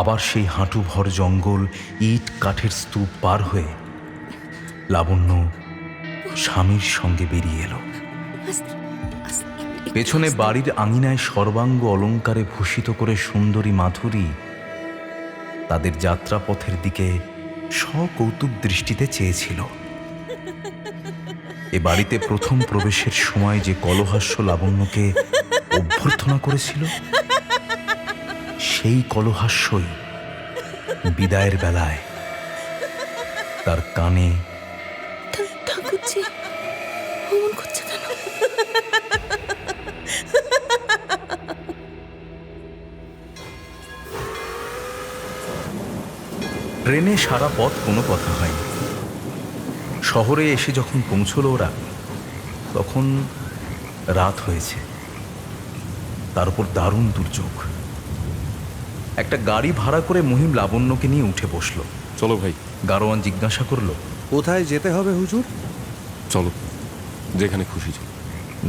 [SPEAKER 2] আবার সেই হাঁটু ভর জঙ্গল, ইট কাঠের স্তূপ পার হয়ে লাবণ্য স্বামীর সঙ্গে বেরিয়ে এলো।
[SPEAKER 6] আস্তে, আস্তে, একটু
[SPEAKER 2] পেছনে
[SPEAKER 6] আস্তে।
[SPEAKER 2] বাড়ির আঙিনায় সর্বাঙ্গ অলঙ্কারে ভূষিত করে সুন্দরী মাধুরী তাদের যাত্রাপথের দিকে সকৌতুক দৃষ্টিতে চেয়েছিল। এ বাড়িতে প্রথম প্রবেশের সময় যে কলহাস্য লাবণ্যকে অভ্যর্থনা করেছিল, সেই কলহাস্যই বিদায়ের বেলায় তার কানে
[SPEAKER 6] এমন করছে কেন?
[SPEAKER 2] ট্রেনে সারা পথ কোনো কথা হয়নি। শহরে এসে যখন পৌঁছলো ওরা, তখন রাত হয়েছে। তার উপর দারুণ দুর্যোগ। একটা গাড়ি ভাড়া করে মহিম লাবণ্যকে নিয়ে উঠে বসলো।
[SPEAKER 4] চলো ভাই,
[SPEAKER 2] গারোয়ান জিজ্ঞাসা করলো,
[SPEAKER 3] কোথায় যেতে হবে হুজুর?
[SPEAKER 4] চলো, যেখানে খুশি যাও।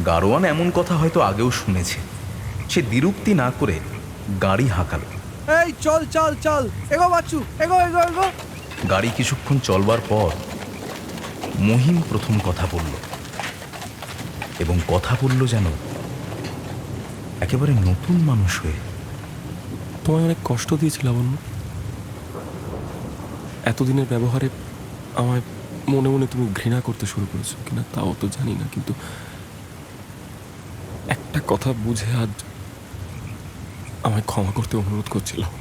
[SPEAKER 2] গারোয়ান এমন কথা হয়তো আগেও শুনেছে। সে দ্বিরুক্তি না করে গাড়ি হাঁকালো।
[SPEAKER 3] এই চল চল চল, এগো বাচ্চু, এগো এগো এগো।
[SPEAKER 2] গাড়ি কিছুক্ষণ চলবার পর মহিম প্রথম কথা বলল, এবং কথা বলল যেন একেবারে নতুন মানুষ হয়ে।
[SPEAKER 4] তোমায় অনেক কষ্ট দিয়েছি লাবণ্য। এতদিনের ব্যবহারে আমায় মনে মনে তুমি ঘৃণা করতে শুরু করেছো কিনা তাও তো জানি না, কিন্তু একটা কথা বুঝে আজ আমায় ক্ষমা করতে অনুরোধ করছিলাম।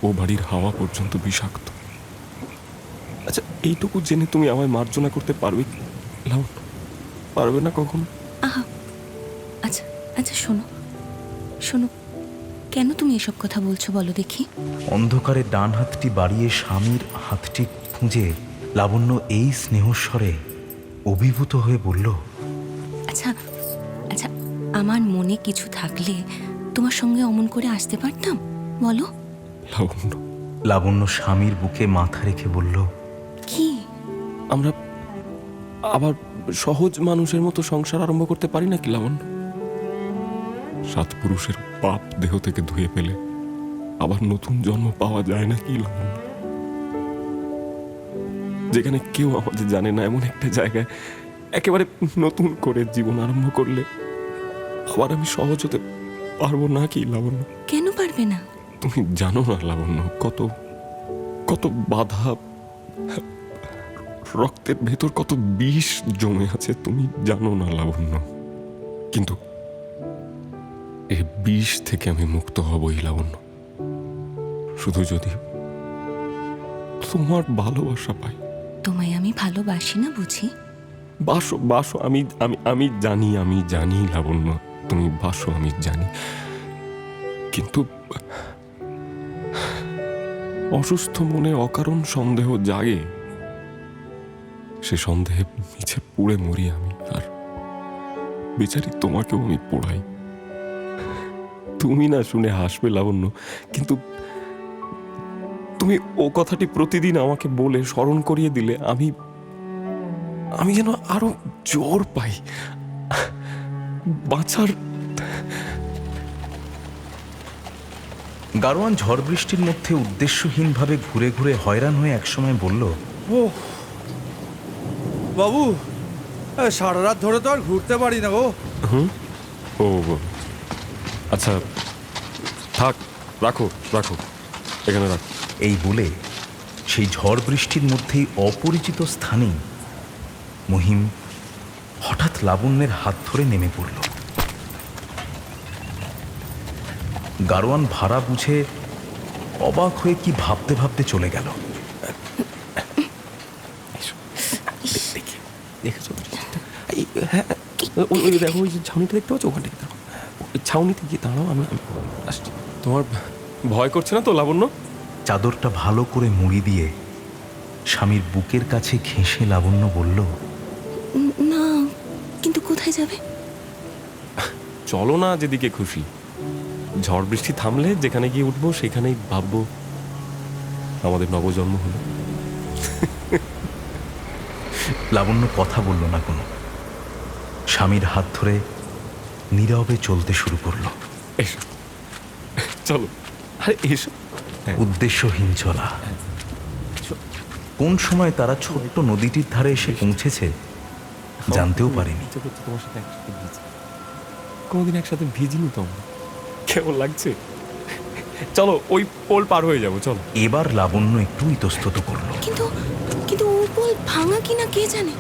[SPEAKER 4] ও বাড়ির হাওয়া পর্যন্ত বিষাক্ত। আচ্ছা, এইটুকু জেনে তুমি আমায় মার্জনা করতে পারবে কি লাবণ্য? পারবে না কখনো?
[SPEAKER 6] আহা, আচ্ছা আচ্ছা, শোনো শোনো, কেন তুমি এসব কথা বলছো বলো দেখি?
[SPEAKER 2] অন্ধকারে ডান হাতটি বাড়িয়ে স্বামীর হাতটি খুঁজে লাবণ্য এই স্নেহস্বরে অভিভূত হয়ে বলল,
[SPEAKER 6] আচ্ছা আচ্ছা, আমার মনে কিছু থাকলে তোমার সঙ্গে অমন করে আসতে পারতাম, বলো?
[SPEAKER 4] লাবণ্য,
[SPEAKER 2] লাবণ্য স্বামীর বুকে মাথা রেখে বলল,
[SPEAKER 6] কি?
[SPEAKER 4] আমরা আবার সহজ মানুষের মতো সংসার আরম্ভ করতে পারি নাকি লাবণ্য? 7 পুরুষের পাপ দেহ থেকে ধুয়ে ফেলে আবার নতুন জন্ম পাওয়া যায় নাকি লাবণ্য? যেখানে কেউ আমাদের জানে না, এমন একটা জায়গায় একেবারে নতুন করে জীবন আরম্ভ করলে আবার আমি সহজ হতে পারবো না কি লাবণ্য?
[SPEAKER 6] কেন পারবে না?
[SPEAKER 4] তুমি জানো না লাবণ্য, কত কত বাধা, রক্তের ভেতর কত বিষ জমে আছে, তুমি জানো না লাবণ্য। কিন্তু এই বিষ থেকে আমি মুক্ত হবই লাবণ্য, শুধু যদি তোমার ভালোবাসা পাই।
[SPEAKER 6] তোমায় আমি ভালোবাসি না বুঝি?
[SPEAKER 4] বাসো বাসো, আমি আমি আমি জানি, আমি জানি লাবণ্য, তুমি বাসো, আমি জানি। কিন্তু অসুস্থ মনে অকারণ সন্দেহ জাগে। সে সন্দেহে মিছে পুড়ে মরি আমি, আর বেচারি তোমাকেও আমি পোড়াই। তুমি না শুনে হাসবে লাবণ্য, কিন্তু তুমি ও কথাটি প্রতিদিন আমাকে বলে স্মরণ করিয়ে দিলে আমি আমি যেন আরো জোর পাই বাঁচার।
[SPEAKER 2] গারোয়ান ঝড় বৃষ্টির মধ্যে উদ্দেশ্যহীনভাবে ঘুরে ঘুরে হয়রান হয়ে একসময় বলল,
[SPEAKER 3] ও বাবু, সারা রাত ধরে তো আর ঘুরতে পারি না গো।
[SPEAKER 4] ও আচ্ছা, থাক, রাখো রাখো, এখানে রাখো।
[SPEAKER 2] এই বলে সেই ঝড় বৃষ্টির মধ্যেই অপরিচিত স্থানেই মহিম হঠাৎ লাবণ্যের হাত ধরে নেমে পড়ল। গারোয়ান ভাড়া বুঝে অবাক হয়ে কি ভাবতে ভাবতে চলে গেল।
[SPEAKER 4] দেখেছো? হ্যাঁ, ওই দেখো, ওই যে ছাউনিটা দেখতে পাচ্ছ, ওখানটা দাঁড়াও, ওই ছাউনিতে গিয়ে দাঁড়াও, আমি আসছি। তোমার ভয় করছে না তো লাবণ্য?
[SPEAKER 2] চাদরটা ভালো করে মুড়ি দিয়ে স্বামীর বুকের কাছে ঘেঁষে লাবণ্য বলল,
[SPEAKER 6] না, কিন্তু কোথায় যাবে?
[SPEAKER 4] চলো না যেদিকে খুশি। ঝড় বৃষ্টি থামলে যেখানে গিয়ে উঠবো সেখানেই ভাববো আমাদের নবজন্ম হলো।
[SPEAKER 2] লাবণ্য কথা বলল না কোনো। স্বামীর হাত ধরে নীরবে চলতে শুরু করলো।
[SPEAKER 4] এসো, চলো, আরে এসো।
[SPEAKER 2] উদ্দেশ্যহীন চলা। কোন সময় তারা ছোট্ট নদীটির ধারে এসে পৌঁছেছে জানতেও পারেনি।
[SPEAKER 4] তোমার সাথে একসাথে ভিজি, কোনোদিন একসাথে ভিজিনি তো আমরা। কেমন লাগছে? চলো, ওই পোল পার হয়ে যাবো, চলো।
[SPEAKER 2] এবার লাবণ্য একটু ইতস্তত করলো।
[SPEAKER 6] কিন্তু কিন্তু ও পোল ভাঙা কিনা কে জানে,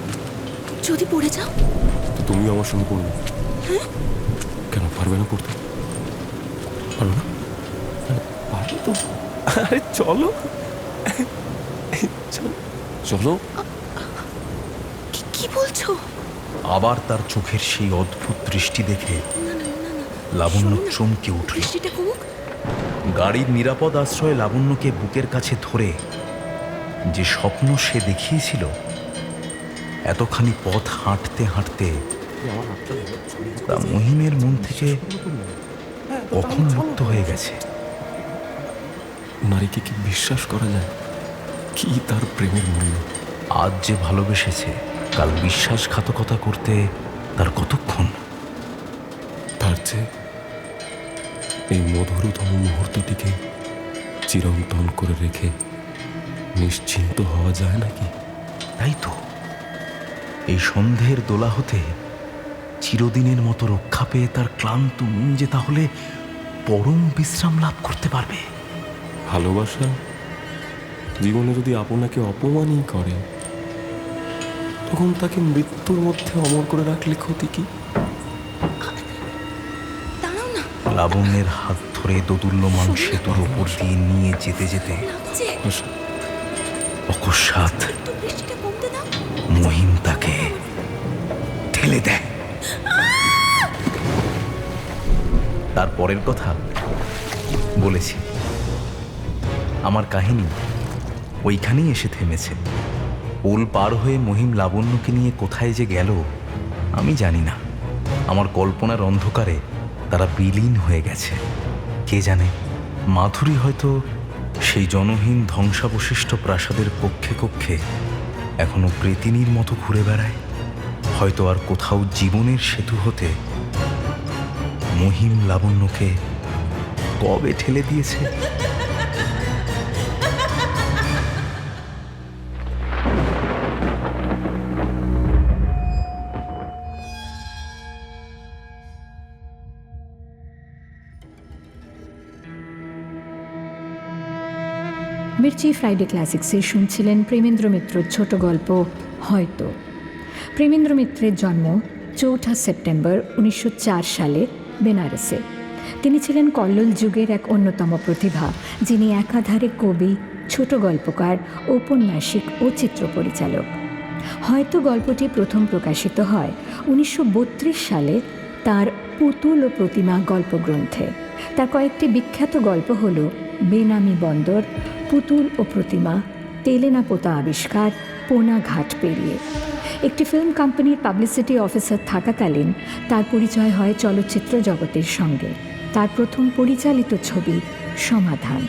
[SPEAKER 6] যদি পড়ে যাও?
[SPEAKER 4] তো তুমিও আমার সঙ্গে পড়বে?
[SPEAKER 6] হ্যাঁ।
[SPEAKER 4] কেন পারবে না পড়তে? পারবে না? পারবে তো। আরে চলো, চলো চলো।
[SPEAKER 6] কি বল বলছো?
[SPEAKER 2] আবার তার চোখের সেই অদ্ভুত দৃষ্টি দেখে
[SPEAKER 6] না না না না,
[SPEAKER 2] লাবণ্য
[SPEAKER 6] শোনো না,
[SPEAKER 2] চমকে উঠল।
[SPEAKER 6] দৃষ্টিটা কমুক।
[SPEAKER 2] গাড়ির নিরাপদ আশ্রয়ে লাবণ্যকে বুকের কাছে ধরে যে স্বপ্ন সে দেখিয়েছিল, এতখানি পথ হাঁটতে হাঁটতে তা মহিমের মন থেকে কখন মুক্ত হয়ে গেছে।
[SPEAKER 4] নারীকে কি বিশ্বাস করা যায়? কি তার প্রেমের মূল্য?
[SPEAKER 2] আজ যে ভালোবেসেছে, কাল বিশ্বাসঘাতকতা করতে তার কতক্ষণ?
[SPEAKER 4] তার চেয়ে এই মধুরতম মুহূর্তটিকে চিরন্তন করে রেখে নিশ্চিন্ত হওয়া যায় নাকি?
[SPEAKER 2] তাই তো, এই সন্ধ্যের দোলা হতে চিরদিনের মতো রক্ষা পেয়ে তার ক্লান্ত মন যে তাহলে পরম বিশ্রাম লাভ করতে পারবে।
[SPEAKER 4] ভালোবাসা জীবনে যদি আপনাকে অপমানই করে, তখন তাকে মৃত্যুর মধ্যে অমর করে রাখলে ক্ষতি কি?
[SPEAKER 6] দাঁড়াও না,
[SPEAKER 2] লাবণ্যের হাত ধরে দোদুল্যমান সেতুর ওপর দিয়ে নিয়ে যেতে যেতে
[SPEAKER 6] লাগছে।
[SPEAKER 4] আশা,
[SPEAKER 2] অকস্মাৎ
[SPEAKER 6] একটু বৃষ্টিটা কমতে দাও।
[SPEAKER 2] মহিম তাকে ঠেলে দেয়। তার পরের কথা বলেছি। আমার কাহিনী ওইখানেই এসে থেমেছে। পোল পার হয়ে মহিম লাবণ্যকে নিয়ে কোথায় যে গেল আমি জানি না। আমার কল্পনার অন্ধকারে তারা বিলীন হয়ে গেছে। কে জানে, মাধুরী হয়তো সেই জনহীন ধ্বংসাবশিষ্ট প্রাসাদের কক্ষে কক্ষে এখনো প্রেতিনীর মতো ঘুরে বেড়ায়। হয়তো আর কোথাও জীবনের সেতু হতে মহিম লাবণ্যকে কবে ঠেলে দিয়েছে।
[SPEAKER 9] মির্চি ফ্রাইডে ক্লাসিক্সে শুনছিলেন প্রেমেন্দ্র মিত্রর ছোট গল্প হয়তো। প্রেমেন্দ্র মিত্রের জন্ম 4 সেপ্টেম্বর 1904 সালে বেনারসে। তিনি ছিলেন কল্লোল যুগের এক অন্যতম প্রতিভা, যিনি একাধারে কবি, ছোট গল্পকার, ঔপন্যাসিক ও চিত্র পরিচালক। হয়তো গল্পটি প্রথম প্রকাশিত হয় 1932 সালে তার পুতুল ও প্রতিমা গল্পগ্রন্থে। তার কয়েকটি বিখ্যাত গল্প হল বেনামি বন্দর, পুতুল ও প্রতিমা, তেলেনা পোতা আবিষ্কার, পোনা ঘাট পেরিয়ে। একটি ফিল্ম কোম্পানির পাবলিসিটি অফিসার থাকাকালীন তার পরিচয় হয় চলচ্চিত্র জগতের সঙ্গে। তার প্রথম পরিচালিত ছবি সমাধান।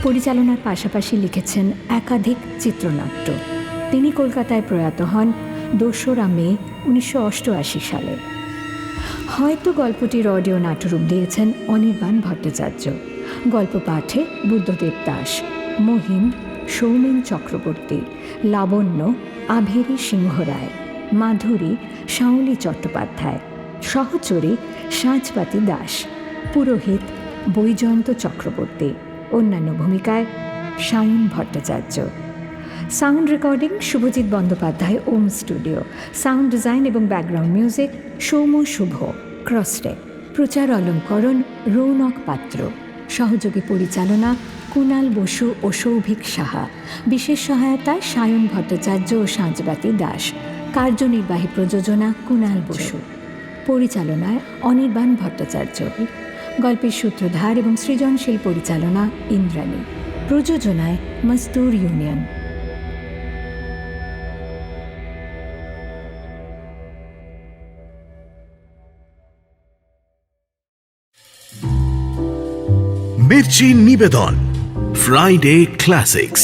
[SPEAKER 9] পরিচালনার পাশাপাশি লিখেছেন একাধিক চিত্রনাট্য। তিনি কলকাতায় প্রয়াত হন 2রা মে 1988 সালে। হয়তো গল্পটির অডিও নাট্যরূপ দিয়েছেন অনির্বাণ ভট্টাচার্য। গল্প পাঠে বুদ্ধদেব দাস, মহিম সৌমেন চক্রবর্তী, লাবণ্য আভেরি সিংহ রায়, মাধুরী শাওলি চট্টোপাধ্যায়, সহচরী সাঁচপাতি দাস, পুরোহিত বৈজয়ন্ত চক্রবর্তী। অন্যান্য ভূমিকায় সায়ন ভট্টাচার্য। সাউন্ড রেকর্ডিং শুভজিৎ বন্দ্যোপাধ্যায়, ওম স্টুডিও। সাউন্ড ডিজাইন এবং ব্যাকগ্রাউন্ড মিউজিক সৌম্য শুভ, ক্রসটেক। প্রচার অলঙ্করণ রৌনক পাত্র। সহযোগী পরিচালনা কুণাল বসু ও সৌভিক সাহা। বিশেষ সহায়তায় সায়ন ভট্টাচার্য ও সাঁচবাতি দাস। কার্যনির্বাহী প্রযোজনা কুণাল বসু। পরিচালনায় অনির্বাণ ভট্টাচার্য। গল্পের সূত্রধার এবং সৃজনশীল পরিচালনা ইন্দ্রাণী। প্রযোজনায় মজদুর ইউনিয়ন।
[SPEAKER 1] মির্চি নিবেদন ফ্রাইডে ক্লাসিক্স।